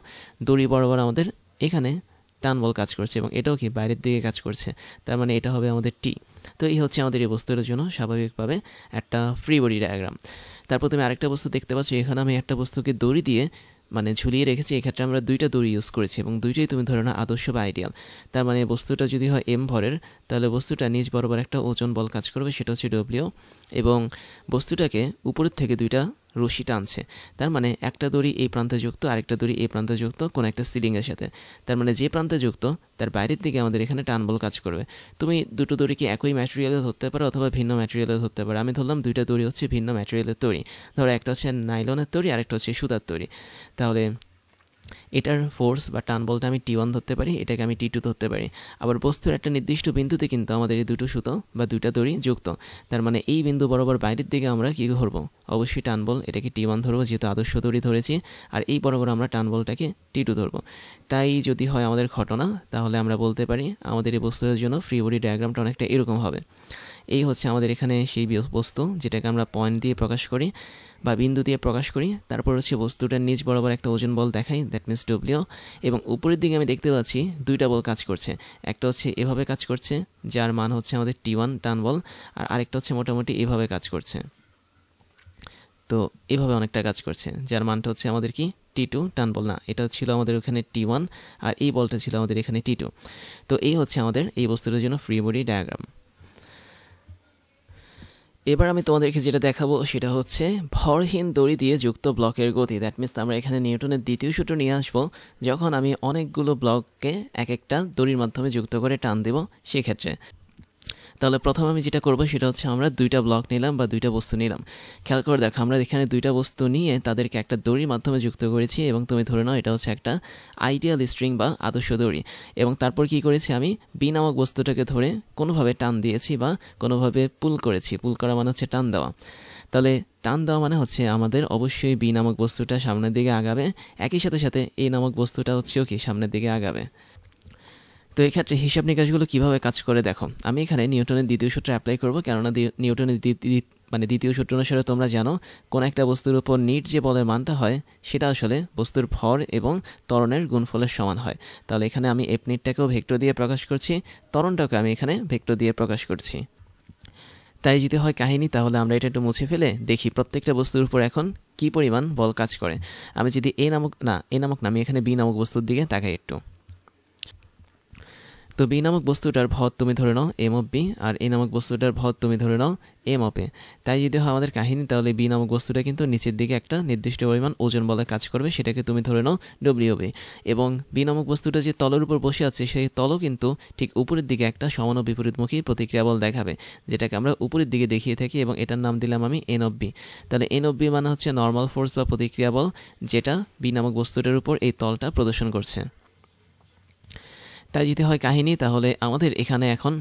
দড়ি বরাবর আমাদের এখানে টান বল কাজ করছে এবং এটাও কি বাইরের দিকে কাজ করছে, তার মানে এটা হবে আমাদের টি। তো এই হচ্ছে আমাদের এই বস্তুর জন্য স্বাভাবিকভাবে একটা ফ্রি বডি ডায়াগ্রাম। তারপর তুমি আরেকটা বস্তু দেখতে পাচ্ছ, এখানে আমি একটা বস্তুকে দড়ি দিয়ে ঝুলিয়ে রেখেছি। এক্ষেত্রে আমরা দুইটা দড়ি ইউজ করেছি এবং দুইটাই তুমি ধরো না আদর্শ বা আইডিয়াল। তার মানে বস্তুটা যদি হয় এম ভরের, তাহলে বস্তুটা নিচ বরাবর একটা ওজন বল কাজ করবে, সেটা হচ্ছে ডব্লিউ। এবং বস্তুটাকে উপরের থেকে দুইটা রশি টানছে। তার মানে একটা দড়ি এই প্রান্তে যুক্ত, আরেকটা দড়ি এই প্রান্তে যুক্ত কোনো একটা সিলিংয়ের সাথে। তার মানে যে প্রান্তে যুক্ত তার বাইরের দিকে আমাদের এখানে টান বল কাজ করবে। তুমি দুটো দড়িকে একই ম্যাটেরিয়ালে ধরতে পারো অথবা ভিন্ন ম্যাটেরিয়ালে ধরতে পারো। আমি ধরলাম দুইটা দড়ি হচ্ছে ভিন্ন ম্যাটেরিয়ালের তৈরি। ধরো একটা হচ্ছে নাইলনের তৈরি, আরেকটা হচ্ছে সুতার তৈরি। তাহলে এটার ফোর্স বা টান বলটা আমি টি1 ধরতে পারি, এটাকে আমি টি2 ধরতে পারি। আবার বস্তুর একটা নির্দিষ্ট বিন্দুতে কিন্তু আমাদের এই দুটো সুতো বা দুইটা দড়ি যুক্ত। তার মানে এই বিন্দু বরাবর বাইরের দিকে আমরা কী ধরবো, অবশ্যই টান বল এটাকে টি1 ধরবো যেহেতু আদর্শ দড়ি ধরেছি। আর এই বরাবর আমরা টান বলটাকে টি2 ধরবো। তাই যদি হয় আমাদের ঘটনা, তাহলে আমরা বলতে পারি আমাদের এই বস্তুর জন্য ফ্রি বডি ডায়াগ্রামটা অনেকটা এরকম হবে। এই হচ্ছে আমাদের এখানে সেই বস্তু যেটাকে আমরা পয়েন্ট দিয়ে প্রকাশ করি বা বিন্দু দিয়ে প্রকাশ করি। তারপর হচ্ছে বস্তুটার নিচ বরাবর একটা ওজন বল দেখাই, দ্যাট মিনস ডব্লিউ। এবং উপরের দিকে আমি দেখতে পাচ্ছি দুইটা বল কাজ করছে। একটা হচ্ছে এভাবে কাজ করছে, যার মান হচ্ছে আমাদের টি1 টান বল, আর আরেকটা হচ্ছে মোটামুটি এভাবে কাজ করছে। তো এভাবে অনেকটা কাজ করছে, যার মানটা হচ্ছে আমাদের কি টি2 টান বল। না, এটা ছিল আমাদের ওখানে টি1 আর এই বলটা ছিল আমাদের এখানে টি2। তো এই হচ্ছে আমাদের এই বস্তুটার জন্য ফ্রি বডি ডায়াগ্রাম। এবার আমি তোমাদেরকে যেটা দেখাবো সেটা হচ্ছে ভরহীন দড়ি দিয়ে যুক্ত ব্লকের গতি। দ্যাট মিনস আমরা এখানে নিউটনের দ্বিতীয় সূত্র নিয়ে আসবো। যখন আমি অনেকগুলো ব্লককে এক একটা দড়ির মাধ্যমে যুক্ত করে টান দেব সেক্ষেত্রে। তাহলে প্রথমে আমি যেটা করবো সেটা হচ্ছে আমরা দুইটা ব্লক নিলাম বা দুইটা বস্তু নিলাম। খেয়াল করে দেখো আমরা এখানে দুইটা বস্তু নিয়ে তাদেরকে একটা দড়ির মাধ্যমে যুক্ত করেছি এবং তুমি ধরে নাও এটা হচ্ছে একটা আইডিয়াল স্ট্রিং বা আদর্শ দড়ি। এবং তারপর কি করেছি, আমি বি নামক বস্তুটাকে ধরে কোনোভাবে টান দিয়েছি বা কোনোভাবে পুল করেছি। পুল করা মানে হচ্ছে টান দেওয়া। তাহলে টান দেওয়া মানে হচ্ছে আমাদের অবশ্যই বি নামক বস্তুটা সামনের দিকে আগাবে, একই সাথে সাথে এ নামক বস্তুটা হচ্ছেও কি সামনের দিকে আগাবে। তো এই ক্ষেত্রে হিসাব নিকাশগুলো কীভাবে কাজ করে দেখো। আমি এখানে নিউটনের দ্বিতীয় সূত্র অ্যাপ্লাই করব, কেননা নিউটনের দ্বিতীয় সূত্র অনুসারে তোমরা জানো কোন একটা বস্তুর উপর নিট যে বলের মানটা হয় সেটা আসলে বস্তুর ভর এবং ত্বরণের গুণফলের সমান হয়। তাহলে এখানে আমি এফ নিটটাকেও ভেক্টর দিয়ে প্রকাশ করছি, ত্বরণটাকে আমি এখানে ভেক্টর দিয়ে প্রকাশ করছি। তাই যদি হয় কাহিনী, তাহলে আমরা এটা একটু মুছে ফেলে দেখি প্রত্যেকটা বস্তুর উপর এখন কী পরিমাণ বল কাজ করে। আমি যদি এ নামক না আমি এখানে বি নামক বস্তুর দিকে তাকাই একটু। তো বি নামক বস্তুটার ভর তুমি ধরে নাও এম অফ বি, আর এ নামক বস্তুটার ভর তুমি ধরে নাও এম অফ এ। তাই যদি হয় আমাদের কাহিনী, তাহলে বি নামক বস্তুটা কিন্তু নিচের দিকে একটা নির্দিষ্ট পরিমাণ ওজন বলে কাজ করবে, সেটাকে তুমি ধরে নাও ডব্লিউ বি। এবং বি নামক বস্তুটা যে তলের উপর বসে আছে সেই তলও কিন্তু ঠিক উপরের দিকে একটা সমান ও বিপরীতমুখী প্রতিক্রিয়া বল দেখাবে, যেটাকে আমরা উপরের দিকে দেখিয়ে থাকি এবং এটার নাম দিলাম আমি এন অফ বি। তাহলে এন অফ বি মানে হচ্ছে নর্মাল ফোর্স বা প্রতিক্রিয়া বল, যেটা বি নামক বস্তুটার উপর এই তলটা প্রদর্শন করছে। তাই যদি হয় কাহিনী, তাহলে আমাদের এখানে এখন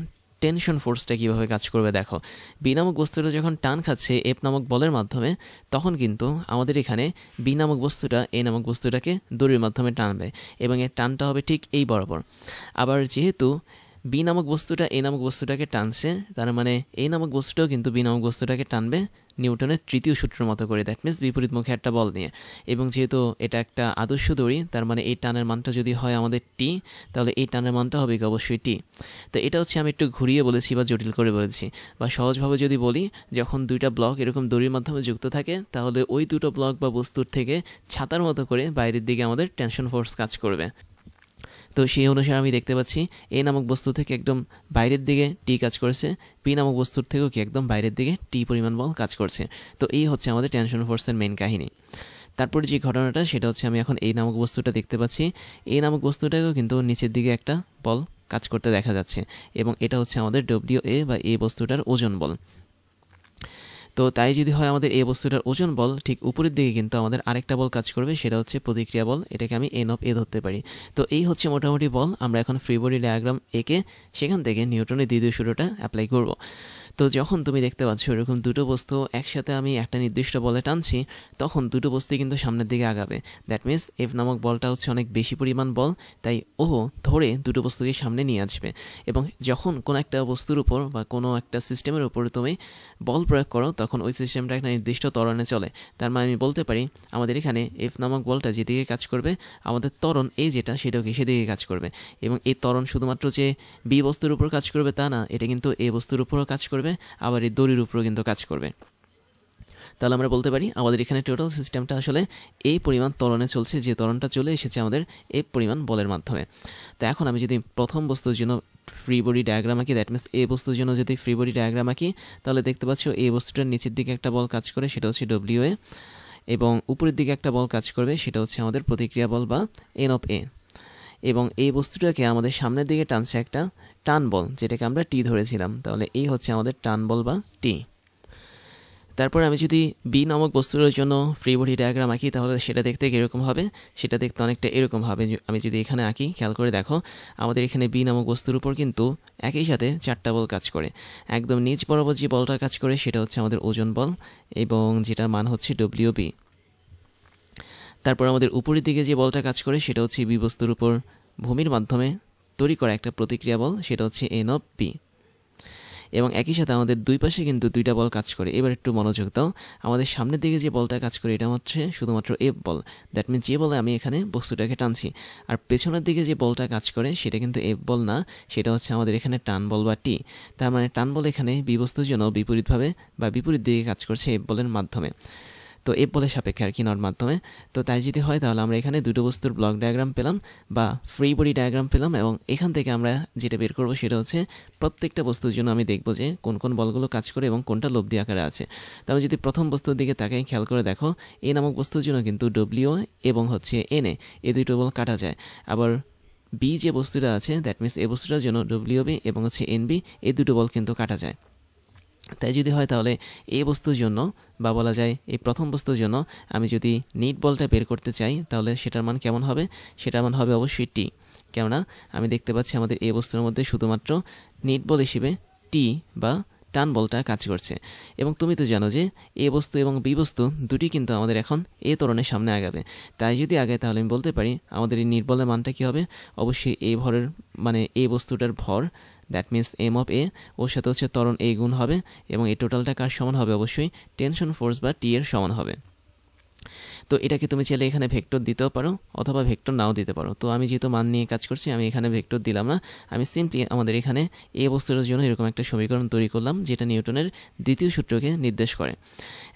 টেনশন ফোর্সটা কীভাবে কাজ করবে দেখো। বি নামক বস্তুটা যখন টান খাচ্ছে এফ নামক বলের মাধ্যমে, তখন কিন্তু আমাদের এখানে বি নামক বস্তুটা এ নামক বস্তুটাকে দড়ির মাধ্যমে টানবে এবং এর টানটা হবে ঠিক এই বরাবর। আবার যেহেতু বি নামক বস্তুটা এ নামক বস্তুটাকে টানছে, তার মানে এ নামক বস্তুটাও কিন্তু বি নামক বস্তুটাকে টানবে নিউটনের তৃতীয় সূত্রের মতো করে, দ্যাট মিনস বিপরীতমুখী একটা বল নিয়ে। এবং যেহেতু এটা একটা আদর্শ দড়ি, তার মানে এই টানের মানটা যদি হয় আমাদের টি, তাহলে এই টানের মানটা হবে অবশ্যই টি। তো এটা হচ্ছে আমি একটু ঘুরিয়ে বলেছি বা জটিল করে বলেছি, বা সহজভাবে যদি বলি, যখন দুইটা ব্লক এরকম দড়ির মাধ্যমে যুক্ত থাকে, তাহলে ওই দুটো ব্লক বা বস্তুর থেকে ছাতার মতো করে বাইরের দিকে আমাদের টেনশন ফোর্স কাজ করবে। তো সেই অনুসারে আমি দেখতে পাচ্ছি এ নামক বস্তু থেকে একদম বাইরের দিকে টি কাজ করছে, পি নামক বস্তুর থেকেও কি একদম বাইরের দিকে টি পরিমাণ বল কাজ করছে। তো এই হচ্ছে আমাদের টেনশন ফোর্সের মেন কাহিনী। তারপরে যে ঘটনাটা সেটা হচ্ছে আমি এখন এই নামক বস্তুটা দেখতে পাচ্ছি, এই নামক বস্তুটাকেও কিন্তু নিচের দিকে একটা বল কাজ করতে দেখা যাচ্ছে, এবং এটা হচ্ছে আমাদের ডব্লিউ এ বা এই বস্তুটার ওজন বল। তো তাই যদি হয় আমাদের এই বস্তুটার ওজন বল, ঠিক উপরের দিকে কিন্তু আমাদের আরেকটা বল কাজ করবে, সেটা হচ্ছে প্রতিক্রিয়া বল। এটাকে আমি এন অফ এ ধরতে পারি। তো এই হচ্ছে মোটামুটি বল। আমরা এখন ফ্রি বডি ডায়াগ্রাম এঁকে সেখান থেকে নিউটনের দ্বিতীয় সূত্রটা অ্যাপ্লাই করব। তো যখন তুমি দেখতে পাচ্ছ এরকম দুটো বস্তু একসাথে আমি একটা নির্দিষ্ট বলে টানছি, তখন দুটো বস্তু কিন্তু সামনের দিকে আগাবে। দ্যাট মিনস এফ নামক বলটা হচ্ছে অনেক বেশি পরিমাণ বল, তাই ও ধরে দুটো বস্তুকে সামনে নিয়ে আসবে। এবং যখন কোনো একটা বস্তুর উপর বা কোনো একটা সিস্টেমের উপর তুমি বল প্রয়োগ করো, তখন ওই সিস্টেমটা একটা নির্দিষ্ট ত্বরণে চলে। তার মানে আমি বলতে পারি আমাদের এখানে এফ নামক বলটা যেদিকে কাজ করবে, আমাদের ত্বরণ এই যেটা সেটাও কি সেদিকে কাজ করবে। এবং এই ত্বরণ শুধুমাত্র যে বি বস্তুর উপর কাজ করবে তা না, এটা কিন্তু এ বস্তুর উপরও কাজ করবে, আবার এই দড়ির উপরও কিন্তু কাজ করবে। তাহলে আমরা বলতে পারি আমাদের এখানে টোটাল সিস্টেমটা আসলে এই পরিমাণ ত্বরণে চলছে, যে ত্বরণটা চলে এসেছে আমাদের এই পরিমাণ বলের মাধ্যমে। তো এখন আমি যদি প্রথম বস্তুর জন্য ফ্রি বডি ডায়াগ্রাম আঁকি, দ্যাট মিনস এই বস্তুর জন্য যদি ফ্রি বডি ডায়াগ্রাম আঁকি, তাহলে দেখতে পাচ্ছ এই বস্তুটার নিচের দিকে একটা বল কাজ করে, সেটা হচ্ছে ডব্লিউ এ, এবং উপরের দিকে একটা বল কাজ করবে, সেটা হচ্ছে আমাদের প্রতিক্রিয়া বল বা এন অফ এ। এবং এই বস্তুটাকে আমাদের সামনের দিকে টানছে একটা টান বল, যেটাকে আমরা টি ধরেছিলাম। তাহলে এই হচ্ছে আমাদের টান বল বা টি। তারপর আমি যদি বি নামক বস্তুর জন্য ফ্রি বডি ডায়াগ্রাম আঁকি, তাহলে সেটা দেখতে কীরকম হবে, সেটা দেখতে অনেকটা এরকম হবে। আমি যদি এখানে আঁকি, খেয়াল করে দেখো আমাদের এখানে বি নামক বস্তুর উপর কিন্তু একই সাথে চারটা বল কাজ করে। একদম নিচ বরাবর যে বলটা কাজ করে সেটা হচ্ছে আমাদের ওজন বল, এবং যেটার মান হচ্ছে ডব্লিউ বি। তারপর আমাদের উপরের দিকে যে বলটা কাজ করে সেটা হচ্ছে বি বস্তুর উপর ভূমির মাধ্যমে তৈরি করা একটা প্রতিক্রিয়া বল, সেটা হচ্ছে এন অফ বি। এবং একই সাথে আমাদের দুই পাশে কিন্তু দুইটা বল কাজ করে। এবার একটু মনোযোগ দাও, আমাদের সামনের দিকে যে বলটা কাজ করে এটা হচ্ছে শুধুমাত্র এফ বল, দ্যাট মিনস যে বলে আমি এখানে বস্তুটাকে টানছি। আর পেছনের দিকে যে বলটা কাজ করে সেটা কিন্তু এফ বল না, সেটা হচ্ছে আমাদের এখানে টান বল বা টি। তার মানে টান বল এখানে বি বস্তুর জন্য বিপরীতভাবে বা বিপরীত দিকে কাজ করছে এফ বলের মাধ্যমে, তো এফ বলের সাপেক্ষে আর কি, নট মাধ্যমে। তো তাই যদি হয় তাহলে আমরা এখানে দুটো বস্তুর ব্লক ডায়াগ্রাম পেলাম বা ফ্রি বডি ডায়াগ্রাম পেলাম, এবং এখান থেকে আমরা যেটা বের করবো সেটা হচ্ছে প্রত্যেকটা বস্তুর জন্য আমি দেখবো যে কোন কোন বলগুলো কাজ করে এবং কোনটা লব্ধি আকারে আছে। তো আমি যদি প্রথম বস্তুর দিকে তাকাই, খেয়াল করে দেখো এ নামক বস্তুর জন্য কিন্তু ডব্লিউ এবং হচ্ছে এন এ দুটো বল কাটা যায়। আবার বি যে বস্তুটা আছে, দ্যাট মিনস এ বস্তুটার জন্য ডব্লিউ বি এবং হচ্ছে এন বি, এই দুটো বল কিন্তু কাটা যায়। তাই যদি হয় তাহলে এই বস্তুর জন্য বা বলা যায় এই প্রথম বস্তুর জন্য আমি যদি নিট বলটা বের করতে চাই, তাহলে সেটার মান কেমন হবে, সেটার মান হবে অবশ্যই টি। কেননা আমি দেখতে পাচ্ছি আমাদের এই বস্তুর মধ্যে শুধুমাত্র নিট বল হিসেবে টি বা টান বলটা কাজ করছে। এবং তুমি তো জানো যে এ বস্তু এবং বি বস্তু দুটি কিন্তু আমাদের এখন এ ত্বরণের সামনে আগাবে। তাই যদি আগায় তাহলে আমি বলতে পারি আমাদের এই নিট বলের মানটা কী হবে, অবশ্যই এই ভরের মানে এই বস্তুটার ভর, দ্যাট মিনস এম অফ এ, ওর সাথে হচ্ছে ত্বরণ এ গুণ হবে, এবং এই টোটালটা কার সমান হবে, অবশ্যই টেনশন ফোর্স বা টি এর সমান হবে। তো এটাকে তুমি চাইলে এখানে ভেক্টর দিতেও পারো অথবা ভেক্টর নাও দিতে পারো। তো আমি যেহেতু মান নিয়ে কাজ করছি, আমি এখানে ভেক্টর দিলাম না, আমি সিম্পলি আমাদের এখানে এ বস্তুটার জন্য এরকম একটা সমীকরণ তৈরি করলাম যেটা নিউটনের দ্বিতীয় সূত্রকে নির্দেশ করে।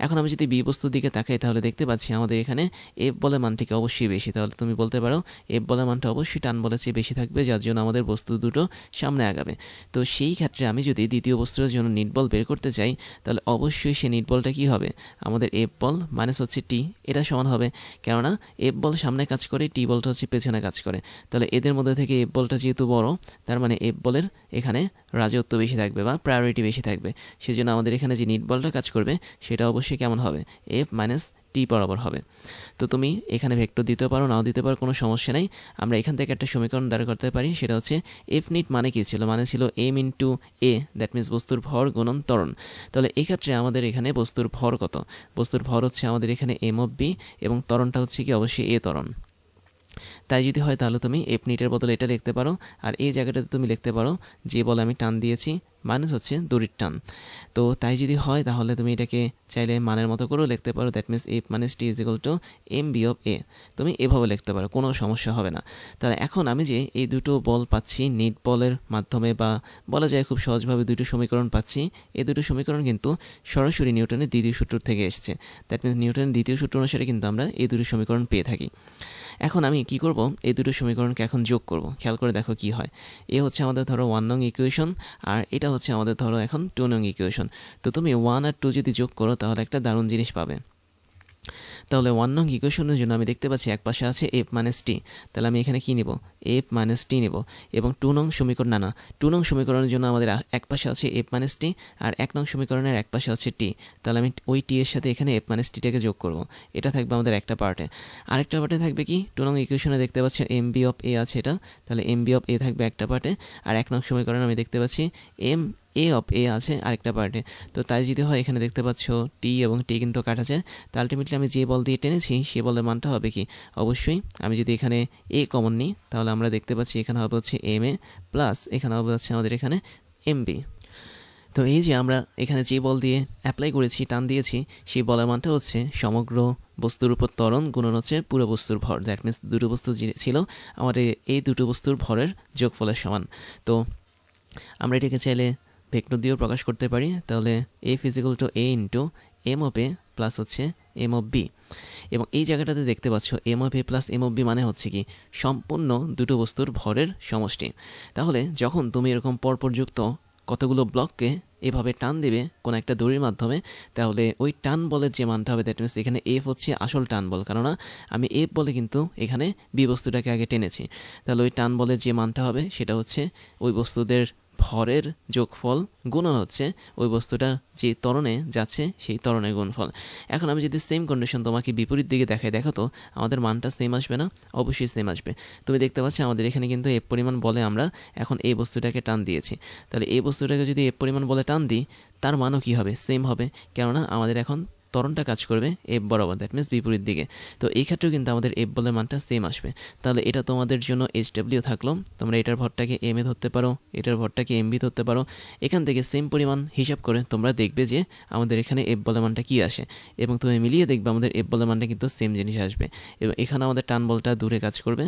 এখন আমি যদি বি বস্তুর দিকে তাকাই, তাহলে দেখতে পাচ্ছি আমাদের এখানে এফ বলের মানটিকে অবশ্যই বেশি। তাহলে তুমি বলতে পারো এফ বলের মানটা অবশ্যই টান বলের চেয়ে বেশি থাকবে, যার জন্য আমাদের বস্তু দুটো সামনে আগাবে। তো সেই ক্ষেত্রে আমি যদি দ্বিতীয় বস্তুর জন্য নিট বল বের করতে চাই, তাহলে অবশ্যই সেই নিট বলটা কী হবে, আমাদের এফ বল মাইনাস হচ্ছে টি, এটা সমান হবে। কেননা এফ বল সামনে কাজ করে, টি বলটা হচ্ছে পেছনে কাজ করে। তাহলে এদের মধ্যে থেকে এফ বলটা যেহেতু বড়, তার মানে এফ বলের এখানে রাজত্ব বেশি থাকবে বা প্রায়োরিটি বেশি থাকবে। সেজন্য আমাদের এখানে যে নিট বলটা কাজ করবে সেটা অবশ্যই কেমন হবে, এফ মাইনাস টি বরাবর হবে। তো তুমি এখানে ভেক্টর দিতে পারো, নাও দিতে পারো, কোনো সমস্যা নেই। আমরা এখান থেকে একটা সমীকরণ দাঁড় করতে পারি, সেটা হচ্ছে এফ নিট মানে কী ছিল, মানে ছিল M into A, that means বস্তুর ভর গুণন ত্বরণ। তাহলে এক্ষেত্রে আমাদের এখানে বস্তুর ভর কত, বস্তুর ভর হচ্ছে আমাদের এখানে এম অফ বি এবং ত্বরণটা হচ্ছে কি অবশ্যই এ ত্বরণ। তাই যদি হয় তাহলে তুমি এফ নিটের বদলে এটা লিখতে পারো, আর এই জায়গাটাতে তুমি লিখতে পারো যে বলে আমি টান দিয়েছি মাইনাস হচ্ছে দড়ির টান। তো তাই যদি হয় তাহলে তুমি এটাকে চাইলে মানের মতো করেও লিখতে পারো, that means F minus T is equal to M B of A, তুমি এভাবে লিখতে পারো, কোনো সমস্যা হবে না। তাহলে এখন আমি যে এই দুটো বল পাচ্ছি নিট বলের মাধ্যমে, বা বলা যায় খুব সহজভাবে দুটো সমীকরণ পাচ্ছি, এই দুটো সমীকরণ কিন্তু সরাসরি নিউটনের দ্বিতীয় সূত্র থেকে এসেছে। দ্যাট মিনস নিউটনের দ্বিতীয় সূত্র অনুসারে কিন্তু আমরা এই দুটো সমীকরণ পেয়ে থাকি। এখন আমি কি করব, এই দুটো সমীকরণকে এখন যোগ করব। খেয়াল করে দেখো কি হয়। এ হচ্ছে আমাদের ধরো 1 নং ইকুয়েশন, আর এটা হচ্ছে আমাদের ধরো এখন 2 নং ইকুয়েশন। তো তুমি 1 আর 2 যদি যোগ করো তাহলে একটা দারুণ জিনিস পাবে। তাহলে 1 নং ইকুয়েশনের জন্য আমি দেখতে পাচ্ছি এক পাশে আছে এফ মাইনাস টি, তাহলে আমি এখানে কি নেব, এফ মাইনাস টি নেব। এবং 2 নং সমীকরণ, না 2 নং সমীকরণের জন্য আমাদের এক পাশে আছে এফ মাইনাস টি, আর 1 নং সমীকরণের এক পাশে আছে টি, তাহলে আমি ওই টি এর সাথে এখানে এফ মাইনাস টিটাকে যোগ করব। এটা থাকবে আমাদের একটা পার্টে। আরেকটা পার্টে থাকবে কি, 2 নং ইকুয়েশনে দেখতে পাচ্ছি এম বি অফ এ আছে এটা, তাহলে এম বি অফ এ থাকবে একটা পার্টে, আর 1 নং সমীকরণে আমি দেখতে পাচ্ছি এম এ অফ এ আছে আরেকটা পার্টে। তো তাই যদি হয় এখানে দেখতে পাচ্ছ টি এবং টি কিন্তু কাটা যায়, তো আলটিমেটলি আমি যে বল দিয়ে টেনেছি সে বলের মানটা হবে কি, অবশ্যই আমি যদি এখানে এ কমন নিই তাহলে আমরা দেখতে পাচ্ছি এখানে হবে হচ্ছে এম এ প্লাস এখানে হবে হচ্ছে আমাদের এখানে এম বি। তো এই যে আমরা এখানে যে বল দিয়ে অ্যাপ্লাই করেছি, টান দিয়েছি, সেই বলের মানটা হচ্ছে সমগ্র বস্তুর উপর ত্বরণ গুণন হচ্ছে পুরো বস্তুর ভর। দ্যাট মিনস দুটো বস্তু ছিল আমাদের এই দুটো বস্তুর ভরের যোগফলের সমান। তো আমরা এটাকে চাইলে ভেক্টর দিয়েও প্রকাশ করতে পারি। তাহলে F is equal to A into M of A plus হচ্ছে এম অফ বি। এবং এই জায়গাটাতে দেখতে পাচ্ছ M of A plus M of B মানে হচ্ছে কি সম্পূর্ণ দুটো বস্তুর ভরের সমষ্টি। তাহলে যখন তুমি এরকম পরপরযুক্ত কতগুলো ব্লককে এভাবে টান দেবে কোনো একটা দড়ির মাধ্যমে, তাহলে ওই টান বলের যে মানটা হবে, দ্যাট মিনস এখানে এফ হচ্ছে আসল টান বল, কেননা আমি এফ বলে কিন্তু এখানে বি বস্তুটাকে আগে টেনেছি। তাহলে ওই টান বলের যে মানটা হবে সেটা হচ্ছে ওই বস্তুদের ভরের যোগফল গুণন হচ্ছে ওই বস্তুটা যে ত্বরণে যাচ্ছে সেই ত্বরণের গুণফল। এখন আমি যদি সেম কন্ডিশন তোমাকে বিপরীত দিকে দেখাই, দেখো তো আমাদের মানটা সেম আসবে না? অবশ্যই সেম আসবে। তুমি দেখতে পাচ্ছ আমাদের এখানে কিন্তু এফ পরিমাণ বলে আমরা এখন এই বস্তুটাকে টান দিয়েছি, তাহলে এই বস্তুটাকে যদি এফ পরিমাণ বলে টান দিই তার মানও কী হবে, সেম হবে, কেননা আমাদের এখন ত্বরণটা কাজ করবে এফ বরাবর, দ্যাট মিনস বিপরীত দিকে। তো এই ক্ষেত্রেও কিন্তু আমাদের এফ বলের মানটা সেম আসবে। তাহলে এটা তোমাদের জন্য এইচ ডাব্লিউ থাকলো, তোমরা এটার ভরটাকে এম এ ধরতে পারো, এটার ভরটাকে এম বি ধরতে পারো। এখান থেকে সেম পরিমাণ হিসাব করে তোমরা দেখবে যে আমাদের এখানে এফ বলের মানটা কী আসে, এবং তুমি মিলিয়ে দেখবে আমাদের এফ বলের মানটা কিন্তু সেম জিনিস আসবে। এবং এখানে আমাদের টান বলটা দূরে কাজ করবে,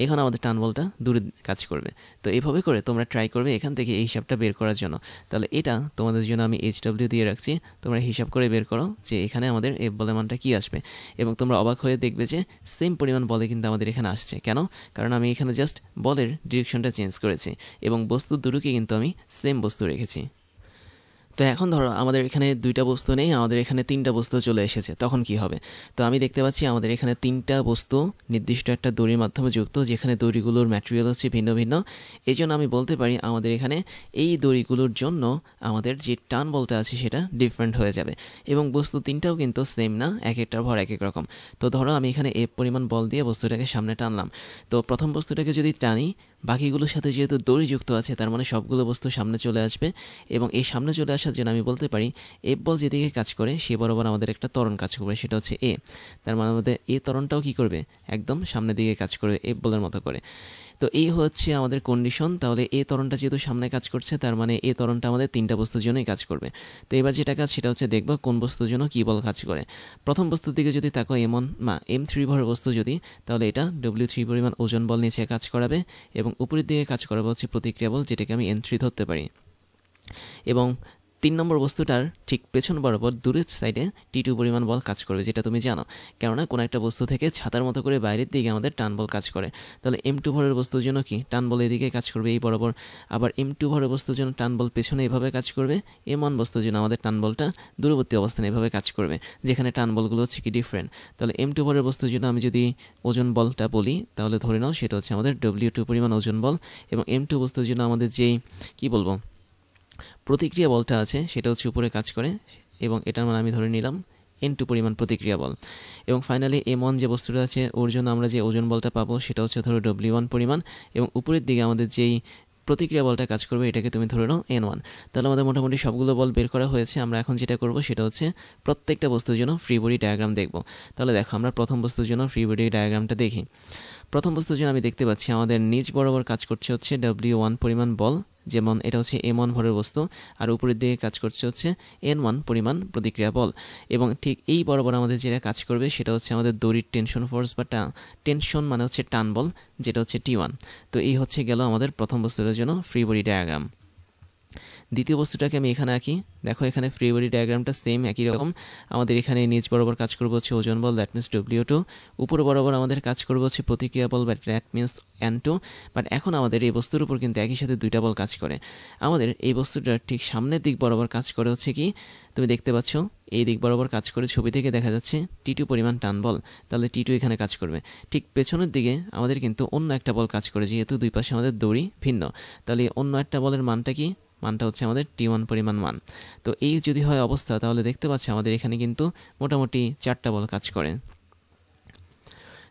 এখানে আমাদের টান বলটা দূরে কাজ করবে। তো এইভাবে করে তোমরা ট্রাই করবে এখান থেকে এই হিসাবটা বের করার জন্য। তাহলে এটা তোমাদের জন্য আমি এইচ ডাব্লিউ দিয়ে রাখছি, তোমরা হিসাব করে বের করো যে এখানে আমাদের এফ বলের মানটা কী আসবে। এবং তোমরা অবাক হয়ে দেখবে যে সেম পরিমাণ বলে কিন্তু আমাদের এখানে আসছে। কেন? কারণ আমি এখানে জাস্ট বলের ডিরেকশনটা চেঞ্জ করেছি এবং বস্তু দুটোকে কিন্তু আমি সেম বস্তু রেখেছি। তো এখন ধরো আমাদের এখানে দুইটা বস্তু নেই, আমাদের এখানে তিনটা বস্তু চলে এসেছে, তখন কি হবে? তো আমি দেখতে পাচ্ছি আমাদের এখানে তিনটা বস্তু নির্দিষ্ট একটা দড়ির মাধ্যমে যুক্ত, যেখানে দড়িগুলোর ম্যাটেরিয়াল হচ্ছে ভিন্ন ভিন্ন। এই জন্য আমি বলতে পারি আমাদের এখানে এই দড়িগুলোর জন্য আমাদের যে টান বলটা আছে সেটা ডিফারেন্ট হয়ে যাবে, এবং বস্তু তিনটাও কিন্তু সেম না, এক একটার ভর এক এক রকম। তো ধরো আমি এখানে এফ পরিমাণ বল দিয়ে বস্তুটাকে সামনে টানলাম, তো প্রথম বস্তুটাকে যদি টানি বাকিগুলোর সাথে যেহেতু দড়ি যুক্ত আছে তার মানে সবগুলো বস্তু সামনে চলে আসবে, এবং এই সামনে চলে আসার জন্য আমি বলতে পারি এফ বল যেদিকে কাজ করে সে বরাবর আমাদের একটা ত্বরণ কাজ করবে, সেটা হচ্ছে এ। তার মানে আমাদের এ ত্বরণটাও কী করবে, একদম সামনের দিকে কাজ করবে এফ বলের মতো করে। তো এই হচ্ছে আমাদের কন্ডিশন। তাহলে এ ত্বরণটা যেহেতু সামনে কাজ করছে তার মানে এ ত্বরণটা আমাদের তিনটা বস্তুর জন্যই কাজ করবে। তো এবার যেটা কাজ সেটা হচ্ছে দেখব কোন বস্তুর জন্য কী বল কাজ করে। প্রথম বস্তুর দিকে যদি তাকো M3 ভরের বস্তু যদি, তাহলে এটা W3 পরিমাণ ওজন বল নিচে কাজ করাবে, এবং উপরের দিকে কাজ করাবে হচ্ছে প্রতিক্রিয়া বল, যেটাকে আমি N3 ধরতে পারি। এবং 3 নম্বর বস্তুটার ঠিক পেছন বরাবর দূরের সাইডে T2 পরিমাণ বল কাজ করবে, যেটা তুমি জানো, কেননা কোনো একটা বস্তু থেকে ছাতার মতো করে বাইরের দিকে আমাদের টান বল কাজ করে। তাহলে M2 ভরের বস্তুর জন্য কি টান বল এদিকে কাজ করবে এই বরাবর, আবার M2 ভরের বস্তুর জন্য টান বল পেছনে এভাবে কাজ করবে, M1 বস্তুর জন্য আমাদের টান বলটা দূরবর্তী অবস্থানে এভাবে কাজ করবে, যেখানে টান বলগুলো হচ্ছে কি ডিফারেন্ট। তাহলে M2 ভরের বস্তুর জন্য আমি যদি ওজন বলটা বলি তাহলে ধরে নাও সেটা হচ্ছে আমাদের W2 পরিমাণ ওজন বল, এবং M2 বস্তুর জন্য আমাদের যেই কী বলবো প্রতিক্রিয়া বলটা আছে সেটা হচ্ছে উপরে কাজ করে, এবং এটার মানে আমি ধরে নিলাম N2 পরিমাণ প্রতিক্রিয়া বল। এবং ফাইনালি M1 যে বস্তুটা আছে ওর জন্য আমরা যে ওজন বলটা পাবো সেটা হচ্ছে ধরো W1 পরিমাণ, এবং উপরের দিকে আমাদের যেই প্রতিক্রিয়া বলটা কাজ করবে এটাকে তুমি ধরে নাও N1। তাহলে আমাদের মোটামুটি সবগুলো বল বের করা হয়েছে। আমরা এখন যেটা করব সেটা হচ্ছে প্রত্যেকটা বস্তুর জন্য ফ্রি বডি ডায়াগ্রাম দেখব। তাহলে দেখো আমরা প্রথম বস্তুর জন্য ফ্রি বডি ডায়াগ্রামটা দেখি। প্রথম বস্তুর জন্য আমি দেখতে পাচ্ছি আমাদের নিচ বরাবর কাজ করছে হচ্ছে W1 পরিমাণ বল, যেমন এটা হচ্ছে M1 ভরের বস্তু, আর উপরের দিকে কাজ করছে হচ্ছে N1 পরিমাণ প্রতিক্রিয়া বল। এবং ঠিক এই বরাবর আমাদের যেটা কাজ করবে সেটা হচ্ছে আমাদের দড়ির টেনশন ফোর্স বা টেনশন মানে হচ্ছে টান বল, যেটা হচ্ছে T1। তো এই হচ্ছে গেল আমাদের প্রথম বস্তুটার জন্য ফ্রি বডি ডায়াগ্রাম। দ্বিতীয় বস্তুটাকে আমি এখানে আঁকি। দেখো এখানে ফ্রি বডি ডায়াগ্রামটা সেম একই রকম। আমাদের এখানে নিচ বরাবর কাজ করবো হচ্ছে ওজন বল, দ্যাট মিনস W2। উপর বরাবর আমাদের কাজ করবো হচ্ছে প্রতিক্রিয়া বল, দ্যাট মিনস N2। বাট এখন আমাদের এই বস্তুর উপর কিন্তু একই সাথে দুইটা বল কাজ করে। আমাদের এই বস্তুটার ঠিক সামনের দিক বরাবর কাজ করে হচ্ছে কি, তুমি দেখতে পাচ্ছ এই দিক বরাবর কাজ করে ছবি থেকে দেখা যাচ্ছে T2 পরিমাণ টান বল। তাহলে T2 এখানে কাজ করবে। ঠিক পেছনের দিকে আমাদের কিন্তু অন্য একটা বল কাজ করে, যেহেতু দুই পাশে আমাদের দড়ি ভিন্ন। তাহলে অন্য একটা বলের মানটা কি, মানটা হচ্ছে আমাদের T1 পরিমাণ মান। তো এই যদি হয় অবস্থা, তাহলে দেখতে পাচ্ছি আমাদের এখানে কিন্তু মোটামুটি 4টা বল কাজ করে।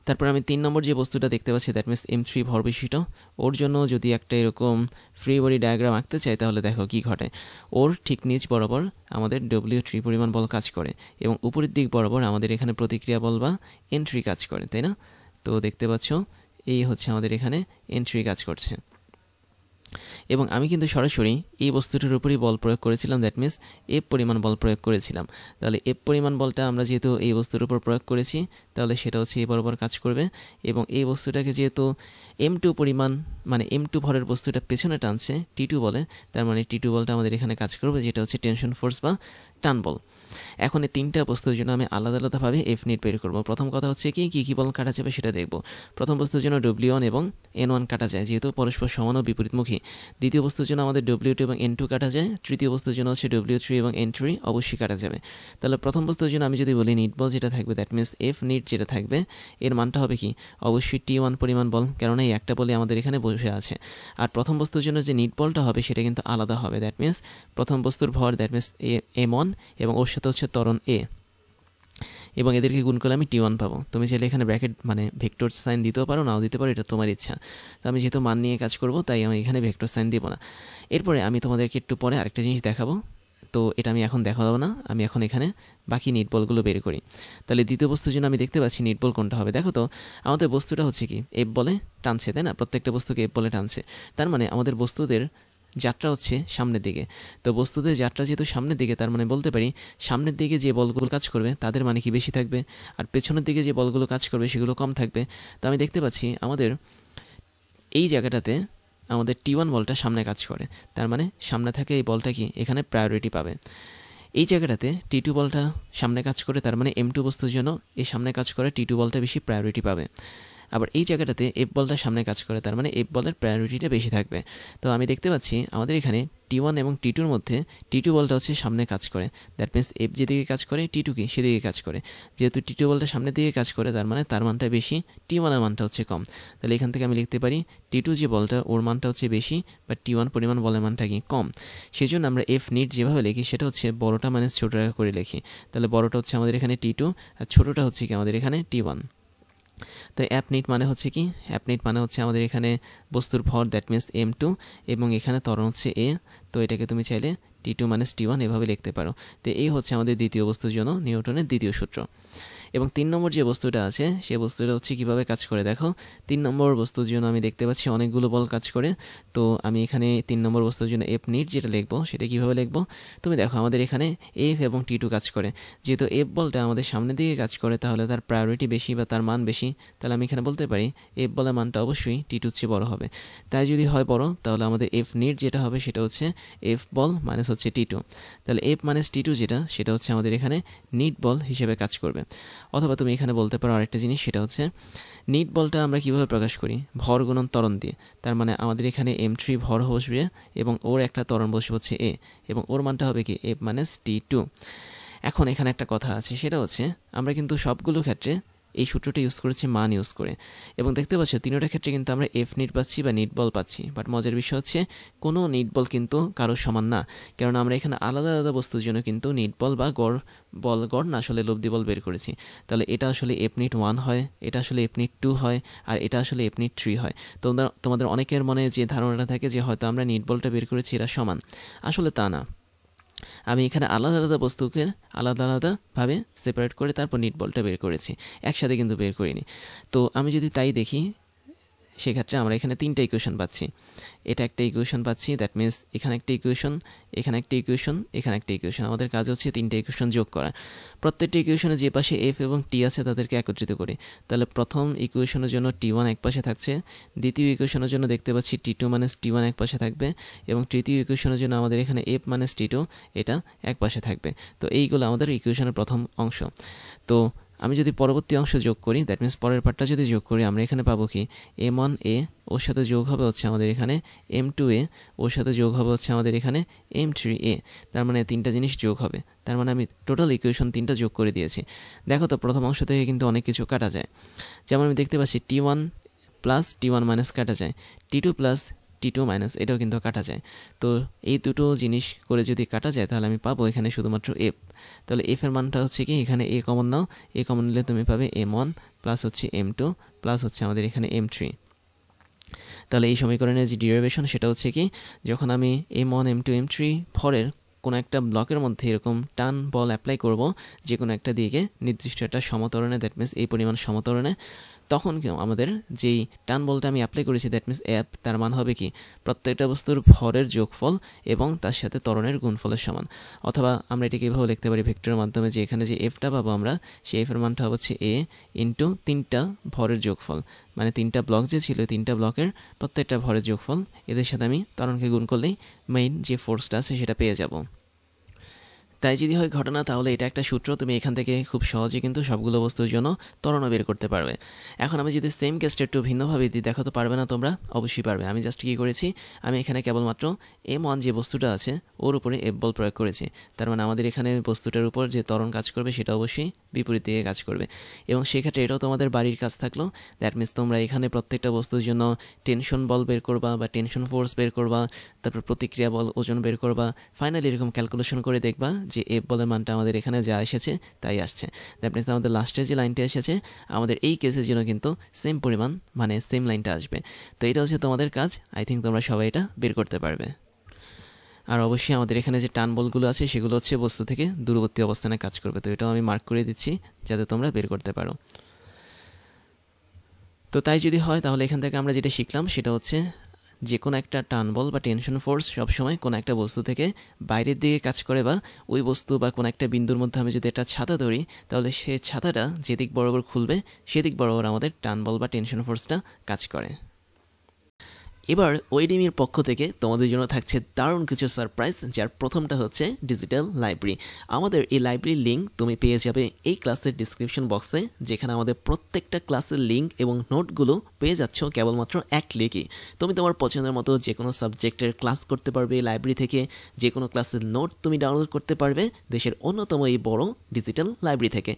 তারপর আমি 3 নম্বর যে বস্তুটা দেখতে পাচ্ছি, দ্যাট মিনস M3 ভর বিশিষ্ট, ওর জন্য যদি একটা এরকম ফ্রি বডি ডায়াগ্রাম আঁকতে চাই তাহলে দেখো কি ঘটে। ওর ঠিক নিচ বরাবর আমাদের W3 পরিমাণ বল কাজ করে, এবং উপরের দিক বরাবর আমাদের এখানে প্রতিক্রিয়া বল বা N3 কাজ করে, তাই না? তো দেখতে পাচ্ছ এই হচ্ছে আমাদের এখানে N3 কাজ করছে। এবং আমি কিন্তু সরাসরি এই বস্তুটির উপরই বল প্রয়োগ করেছিলাম, দ্যাট মিনস F পরিমাণ বল প্রয়োগ করেছিলাম। তাহলে F পরিমাণ বলটা আমরা যেহেতু এই বস্তুর উপর প্রয়োগ করেছি, তাহলে সেটা হচ্ছে এই বরাবর কাজ করবে। এবং এই বস্তুটাকে যেহেতু M2 পরিমাণ মানে M2 ভরের বস্তুটা পেছনে টানছে T2 বলে, তার মানে T2 বলটা আমাদের এখানে কাজ করবে, যেটা হচ্ছে টেনশন ফোর্স বা টান বল। এখন এই তিনটা বস্তুর জন্য আমি আলাদা আলাদাভাবে F নিট বের করব। প্রথম কথা হচ্ছে কি কী বল কাটা যাবে সেটা দেখব। প্রথম বস্তুর জন্য W1 এবং N1 কাটা যায়, যেহেতু পরস্পর সমান ও বিপরীতমুখী। দ্বিতীয় বস্তুর জন্য আমাদের W2 এবং N2 কাটা যায়। তৃতীয় বস্তুর জন্য হচ্ছে W3 এবং N3 অবশ্যই কাটা যাবে। তাহলে প্রথম বস্তুর জন্য আমি যদি বলি নিট বল যেটা থাকবে, দ্যাট মিনস F নিট যেটা থাকবে এর মানটা হবে কি, অবশ্যই T1 পরিমাণ বল, কেননা এই একটা বলে আমাদের এখানে বসে আছে। আর প্রথম বস্তুর জন্য যে নিট বলটা হবে সেটা কিন্তু আলাদা হবে, দ্যাট মিনস প্রথম বস্তুর ভর, দ্যাট মিনস M1, এবং ওর সাথে হচ্ছে ত্বরণ A, এবং এদেরকে গুণ করলে আমি T1 পাবো। তুমি চাইলে এখানে ব্র্যাকেট মানে ভেক্টর সাইন দিতেও পারো, নাও দিতে পারো, এটা তোমার ইচ্ছা। তো আমি যেহেতু মান নিয়ে কাজ করব তাই আমি এখানে ভেক্টর সাইন দিব না। এরপরে আমি তোমাদেরকে একটু পরে আরেকটা জিনিস দেখাবো, তো এটা আমি এখন দেখাবো না, আমি এখন এখানে বাকি নিট বলগুলো বের করি। তাহলে দ্বিতীয় বস্তুর জন্য আমি দেখতে পাচ্ছি নিট বল কোনটা হবে। দেখো তো আমাদের বস্তুটা হচ্ছে কি F বলে টানছে, তাই না? প্রত্যেকটা বস্তুকে F বলে টানছে। তার মানে আমাদের বস্তুদের যাত্রা হচ্ছে সামনের দিকে। তো বস্তুদের যাত্রা যেহেতু সামনের দিকে, তার মানে বলতে পারি সামনের দিকে যে বলগুলো কাজ করবে তাদের মানে কি বেশি থাকবে, আর পেছনের দিকে যে বলগুলো কাজ করবে সেগুলো কম থাকবে। তো আমি দেখতে পাচ্ছি আমাদের এই জায়গাটাতে আমাদের T1 বলটা সামনে কাজ করে, তার মানে সামনে থাকে এই বলটা কি এখানে প্রায়োরিটি পাবে। এই জায়গাটাতে T2 বলটা সামনে কাজ করে, তার মানে M2 বস্তুর জন্য এই সামনে কাজ করে T2 বলটা বেশি প্রায়োরিটি পাবে। আবার এই জায়গাটাতে F বলটা সামনে কাজ করে, তার মানে F বলের প্রায়োরিটিটা বেশি থাকবে। তো আমি দেখতে পাচ্ছি আমাদের এখানে T1 এবং T2-র মধ্যে T2 বলটা হচ্ছে সামনে কাজ করে, দ্যাট মিনস F যেদিকে কাজ করে T2 কি সেদিকে কাজ করে। যেহেতু T2 বলটা সামনের দিকে কাজ করে, তার মানে তার মানটা বেশি, T1-এর মানটা হচ্ছে কম। তাহলে এখান থেকে আমি লিখতে পারি T2 যে বলটা ওর মানটা হচ্ছে বেশি, বাট T1 পরিমাণ বলের মানটা কি কম। সেই জন্য আমরা F নিট যেভাবে লিখি সেটা হচ্ছে বড়টা মাইনাস ছোটোটা করে লিখি। তাহলে বড়টা হচ্ছে আমাদের এখানে T2 আর ছোটোটা হচ্ছে কি আমাদের এখানে T1। তো অ্যাপ নিট মানে হচ্ছে কি, অ্যাপ নিট মানে হচ্ছে আমাদের এখানে বস্তুর ভর, দ্যাট মিনস M2, এবং এখানে ত্বরণ হচ্ছে A। তো এটাকে তুমি চাইলে T2 মাইনাস T1 এভাবে লিখতে পারো। তো এই হচ্ছে আমাদের দ্বিতীয় বস্তুর জন্য নিউটনের দ্বিতীয় সূত্র। এবং 3 নম্বর যে বস্তুটা আছে সে বস্তুটা হচ্ছে কীভাবে কাজ করে। দেখো 3 নম্বর বস্তুর জন্য আমি দেখতে পাচ্ছি অনেকগুলো বল কাজ করে। তো আমি এখানে 3 নম্বর বস্তুর জন্য F নিট যেটা লিখবো সেটা কীভাবে লিখবো, তুমি দেখো আমাদের এখানে F এবং T2 কাজ করে। যেহেতু F বলটা আমাদের সামনের দিকে কাজ করে, তাহলে তার প্রায়োরিটি বেশি বা তার মান বেশি। তাহলে আমি এখানে বলতে পারি F বলের মানটা অবশ্যই T2 চেয়ে বড় হবে। তাই যদি হয় বড়, তাহলে আমাদের F নিট যেটা হবে সেটা হচ্ছে F বল মাইনাস হচ্ছে T2। তাহলে F মাইনাস T2 যেটা সেটা হচ্ছে আমাদের এখানে নিট বল হিসেবে কাজ করবে। অথবা তুমি এখানে বলতে পারো আরেকটা জিনিস, সেটা হচ্ছে নিট বলটা আমরা কীভাবে প্রকাশ করি, ভর গুণন ত্বরণ দিয়ে। তার মানে আমাদের এখানে M3 ভর বসবে এবং ওর একটা ত্বরণ বসবে হচ্ছে A, এবং ওর মানটা হবে কি F মাইনাস T2। এখন এখানে একটা কথা আছে, সেটা হচ্ছে আমরা কিন্তু সবগুলো ক্ষেত্রে এই সূত্রটা ইউজ করেছি মান ইউজ করে। এবং দেখতে পাচ্ছ তিনটা ক্ষেত্রে কিন্তু আমরা এফ নিট পাচ্ছি বা নিট বল পাচ্ছি, বাট মজার বিষয় হচ্ছে কোনো নিট বল কিন্তু কারো সমান না, কারণ আমরা এখানে আলাদা আলাদা বস্তুর জন্য কিন্তু নিট বল বা গড় না আসলে লব্ধি বল বের করেছি। তাহলে এটা আসলে এফ নিট 1 হয়, এটা আসলে এফ নিট 2 হয়, আর এটা আসলে এফ নিট 3 হয়। তোমাদের অনেকের মনে যে ধারণাটা থাকে যে হয়তো আমরা নিট বলটা বের করেছি এরা সমান, আসলে তা না। আমি এখানে আলাদা আলাদা বস্তুকে আলাদা আলাদাভাবে সেপারেট করে তারপর নিট বলটা বের করেছি, একসাথে কিন্তু বের করিনি। তো আমি যদি তাই দেখি সেক্ষেত্রে আমরা এখানে 3টা ইকুয়েশন পাচ্ছি। এটা একটা ইকুয়েশন পাচ্ছি, দ্যাট মিনস এখানে একটা ইকুয়েশন, এখানে একটা ইকুয়েশন, এখানে একটা ইকুয়েশন। আমাদের কাজ হচ্ছে 3টা ইকুয়েশন যোগ করা। প্রত্যেকটা ইকুয়েশনে যে পাশে এফ এবং টি আছে তাদেরকে একত্রিত করি। তাহলে প্রথম ইকুয়েশনের জন্য টি1 এক পাশে থাকছে, দ্বিতীয় ইকুয়েশনের জন্য দেখতে পাচ্ছি টি2 মাইনাস টি1 এক পাশে থাকবে, এবং তৃতীয় ইকুয়েশনের জন্য আমাদের এখানে এফ মাইনাস টি2 এটা এক পাশে থাকবে। তো এইগুলো আমাদের ইকুয়েশনের প্রথম অংশ। তো আমি যদি পরবর্তী অংশ যোগ করি, দ্যাট মিনস পরের পার্টটা যদি যোগ করি, আমরা এখানে পাবো কি m1a ওর সাথে যোগ হবে হচ্ছে আমাদের এখানে m2a, ওর সাথে যোগ হবে হচ্ছে আমাদের এখানে m3a। তার মানে 3টা জিনিস যোগ হবে, তার মানে আমি টোটাল ইকুয়েশন 3টা যোগ করে দিয়েছি। দেখো তো প্রথম অংশ থেকে কিন্তু অনেক কিছু কাটা যায়, যেমন আমি দেখতে পাচ্ছি t1 প্লাস t1 মাইনাস কাটা যায়, t2 প্লাস টি2 মাইনাস এটাও কিন্তু কাটা যায়। তো এই দুটো জিনিস করে যদি কাটা যায় তাহলে আমি পাবো এখানে শুধুমাত্র এফ। তাহলে এফের মানটা হচ্ছে কি, এখানে a common now, a common নিলে তুমি পাবে m1 প্লাস হচ্ছে m2 প্লাস হচ্ছে আমাদের এখানে m3। তাহলে এই সমীকরণের যে ডিরাইভেশন সেটা হচ্ছে কি, যখন আমি m1 m2 m3 ভরের কোনো একটা ব্লকের মধ্যে এরকম টান বল অ্যাপ্লাই করব যে কোনো একটা দিকে নির্দিষ্ট একটা সমতরণে, দ্যাট মিনস এই পরিমাণ সমতরণে, তখন কি আমাদের যেই টান বলটা আমি অ্যাপ্লাই করেছি দ্যাট মিনস এফ, তার মান হবে কি প্রত্যেকটা বস্তুর ভরের যোগফল এবং তার সাথে ত্বরণের গুণফলের সমান। অথবা আমরা এটাকে এভাবে লিখতে পারি ভেক্টরের মাধ্যমে, যে এখানে যে এফটা পাবো আমরা, সেই এফের মানটা হচ্ছে এ ইন্টু 3টা ভরের যোগফল, মানে 3টা ব্লক যে ছিল 3টা ব্লকের প্রত্যেকটা ভরের যোগফল, এদের সাথে আমি ত্বরণকে গুণ করলেই মেইন যে ফোর্সটা আছে সেটা পেয়ে যাব। তাই যদি হয় ঘটনা, তাহলে এটা একটা সূত্র, তুমি এখান থেকে খুব সহজে কিন্তু সবগুলো বস্তুর জন্য ত্বরণ বের করতে পারবে। এখন আমি যদি সেম কেসটা একটু ভিন্নভাবে দিই, দেখো তো পারবে না তোমরা? অবশ্যই পারবে। আমি জাস্ট কী করেছি, আমি এখানে কেবলমাত্র m1 যে বস্তুটা আছে ওর উপরে এফ বল প্রয়োগ করেছি। তার মানে আমাদের এখানে বস্তুটার উপর যে ত্বরণ কাজ করবে সেটা অবশ্যই বিপরীত দিকে কাজ করবে। এবং সেক্ষেত্রে এটাও তোমাদের বাড়ির কাজ থাকলো, দ্যাট মিনস তোমরা এখানে প্রত্যেকটা বস্তুর জন্য টেনশন বল বের করবা বা টেনশন ফোর্স বের করবা, তারপর প্রতিক্রিয়া বল ওজন বের করবা, ফাইনালি এরকম ক্যালকুলেশন করে দেখবা যে এফ বলের মানটা আমাদের এখানে যা এসেছে তাই আসছে। দ্যাট মিনস আমাদের লাস্টের যে লাইনটা এসেছে আমাদের এই কেসের জন্য কিন্তু সেম পরিমাণ মানে সেম লাইনটা আসবে। তো এটা হচ্ছে তোমাদের কাজ, আই থিঙ্ক তোমরা সবাই এটা বের করতে পারবে। আর অবশ্যই আমাদের এখানে যে টান বলগুলো আছে সেগুলো হচ্ছে বস্তু থেকে দূরবর্তী অবস্থানে কাজ করবে। তো এটাও আমি মার্ক করে দিচ্ছি যাতে তোমরা বের করতে পারো। তো তাই যদি হয় তাহলে এখান থেকে আমরা যেটা শিখলাম সেটা হচ্ছে যে কোনো একটা টান বল বা টেনশন ফোর্স সবসময় কোনো একটা বস্তু থেকে বাইরের দিকে কাজ করে, বা ওই বস্তু বা কোনো একটা বিন্দুর মধ্যে আমি যদি একটা ছাতা ধরি তাহলে সেই ছাতাটা যেদিক বরাবর খুলবে সেদিক বরাবর আমাদের টান বল বা টেনশন ফোর্সটা কাজ করে। এবার ওয়েডিমির পক্ষ থেকে তোমাদের জন্য থাকছে দারুণ কিছু সারপ্রাইজ, যার প্রথমটা হচ্ছে ডিজিটাল লাইব্রেরি। আমাদের এই লাইব্রেরির লিঙ্ক তুমি পেয়ে যাবে এই ক্লাসের ডিসক্রিপশন বক্সে, যেখানে আমাদের প্রত্যেকটা ক্লাসের লিঙ্ক এবং নোটগুলো পেয়ে যাচ্ছ কেবলমাত্র এক ক্লিকই। তুমি তোমার পছন্দের মতো যে কোনো সাবজেক্টের ক্লাস করতে পারবে এই লাইব্রেরি থেকে, যে কোনো ক্লাসের নোট তুমি ডাউনলোড করতে পারবে দেশের অন্যতম এই বড় ডিজিটাল লাইব্রেরি থেকে।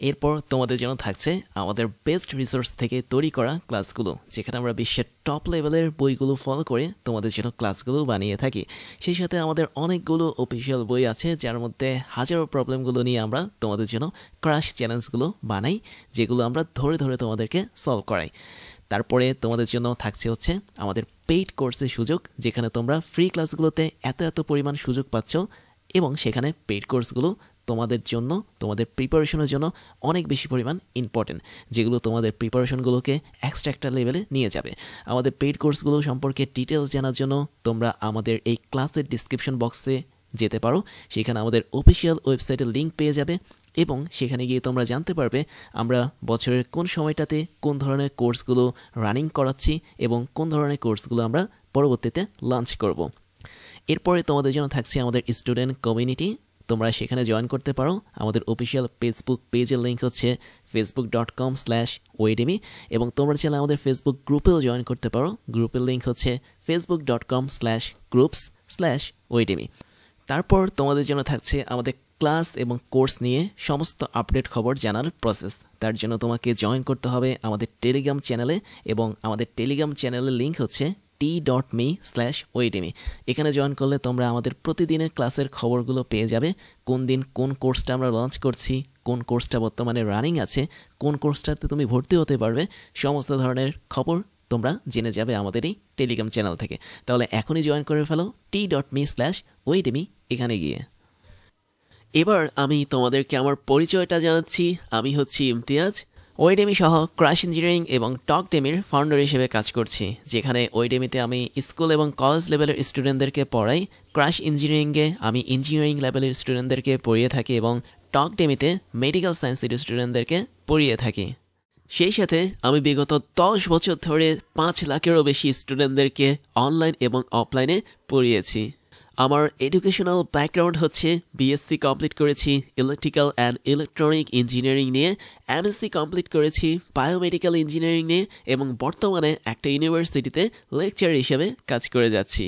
এরপর তোমাদের জন্য থাকছে আমাদের বেস্ট রিসোর্স থেকে তৈরি করা ক্লাসগুলো, যেখানে আমরা বিশ্বের টপ লেভেলের বইগুলো ফলো করে তোমাদের জন্য ক্লাসগুলো বানিয়ে থাকি। সেই সাথে আমাদের অনেকগুলো অফিসিয়াল বই আছে, যার মধ্যে হাজারো প্রবলেমগুলো নিয়ে আমরা তোমাদের জন্য ক্রাশ চ্যালেঞ্জগুলো বানাই, যেগুলো আমরা ধরে ধরে তোমাদেরকে সলভ করাই। তারপরে তোমাদের জন্য থাকছে হচ্ছে আমাদের পেইড কোর্সের সুযোগ, যেখানে তোমরা ফ্রি ক্লাসগুলোতে এত পরিমাণ সুযোগ পাচ্ছ, এবং সেখানে পেইড কোর্সগুলো তোমাদের জন্য তোমাদের প্রিপারেশনের জন্য অনেক বেশি পরিমাণ ইম্পর্টেন্ট, যেগুলো তোমাদের প্রিপারেশনগুলোকে এক্সট্রা একটা লেভেলে নিয়ে যাবে। আমাদের পেইড কোর্সগুলো সম্পর্কে ডিটেলস জানার জন্য তোমরা আমাদের এই ক্লাসের ডিসক্রিপশন বক্সে যেতে পারো, সেখানে আমাদের অফিসিয়াল ওয়েবসাইটের লিঙ্ক পেয়ে যাবে, এবং সেখানে গিয়ে তোমরা জানতে পারবে আমরা বছরের কোন সময়টাতে কোন ধরনের কোর্সগুলো রানিং করাচ্ছি এবং কোন ধরনের কোর্সগুলো আমরা পরবর্তীতে লঞ্চ করব। এরপরে তোমাদের জন্য থাকছে আমাদের স্টুডেন্ট কমিউনিটি, তোমরা সেখানে জয়েন করতে পারো। আমাদের অফিসিয়াল ফেসবুক পেজের লিঙ্ক হচ্ছে facebook.com/oedemy, এবং তোমরা চাইলে আমাদের ফেসবুক গ্রুপেও জয়েন করতে পারো। গ্রুপের লিঙ্ক হচ্ছে facebook.com/groups/oedemy। তারপর তোমাদের জন্য থাকছে আমাদের ক্লাস এবং কোর্স নিয়ে সমস্ত আপডেট খবর জানার প্রসেস। তার জন্য তোমাকে জয়েন করতে হবে আমাদের টেলিগ্রাম চ্যানেলে, এবং আমাদের টেলিগ্রাম চ্যানেলের লিঙ্ক হচ্ছে t.me/oidemi। এখানে জয়েন করলে তোমরা আমাদের প্রতিদিনের ক্লাসের খবরগুলো পেয়ে যাবে। কোন দিন কোন কোর্সটা আমরা লঞ্চ করছি, কোন কোর্সটা বর্তমানে রানিং আছে, কোন কোর্সটাতে তুমি ভর্তি হতে পারবে, সমস্ত ধরনের খবর তোমরা জেনে যাবে আমাদের এই টেলিগ্রাম চ্যানেল থেকে। তাহলে এখনই জয়েন করে ফেলো t.me/oidemi এখানে গিয়ে। এবার আমি তোমাদেরকে আমার পরিচয়টা জানাচ্ছি। আমি হচ্ছি ইমতিয়াজ, ওয়েডেমি সহ ক্রাশ ইঞ্জিনিয়ারিং এবং টকডেমির ফাউন্ডার হিসেবে কাজ করছি, যেখানে ওয়েডেমিতে আমি স্কুল এবং কলেজ লেভেলের স্টুডেন্টদেরকে পড়াই, ক্রাশ ইঞ্জিনিয়ারিংয়ে আমি ইঞ্জিনিয়ারিং লেভেলের স্টুডেন্টদেরকে পড়িয়ে থাকি এবং টকডেমিতে মেডিকেল সায়েন্সের স্টুডেন্টদেরকে পড়িয়ে থাকি। সেই সাথে আমি বিগত 10 বছর ধরে 5 লাখেরও বেশি স্টুডেন্টদেরকে অনলাইন এবং অফলাইনে পড়িয়েছি। আমার এডুকেশনাল ব্যাকগ্রাউন্ড হচ্ছে বিএসসি কমপ্লিট করেছি ইলেকট্রিক্যাল অ্যান্ড ইলেকট্রনিক ইঞ্জিনিয়ারিং নিয়ে, এমএসসি কমপ্লিট করেছি বায়োমেডিক্যাল ইঞ্জিনিয়ারিং নিয়ে, এবং বর্তমানে একটা ইউনিভার্সিটিতে লেকচার হিসেবে কাজ করে যাচ্ছি।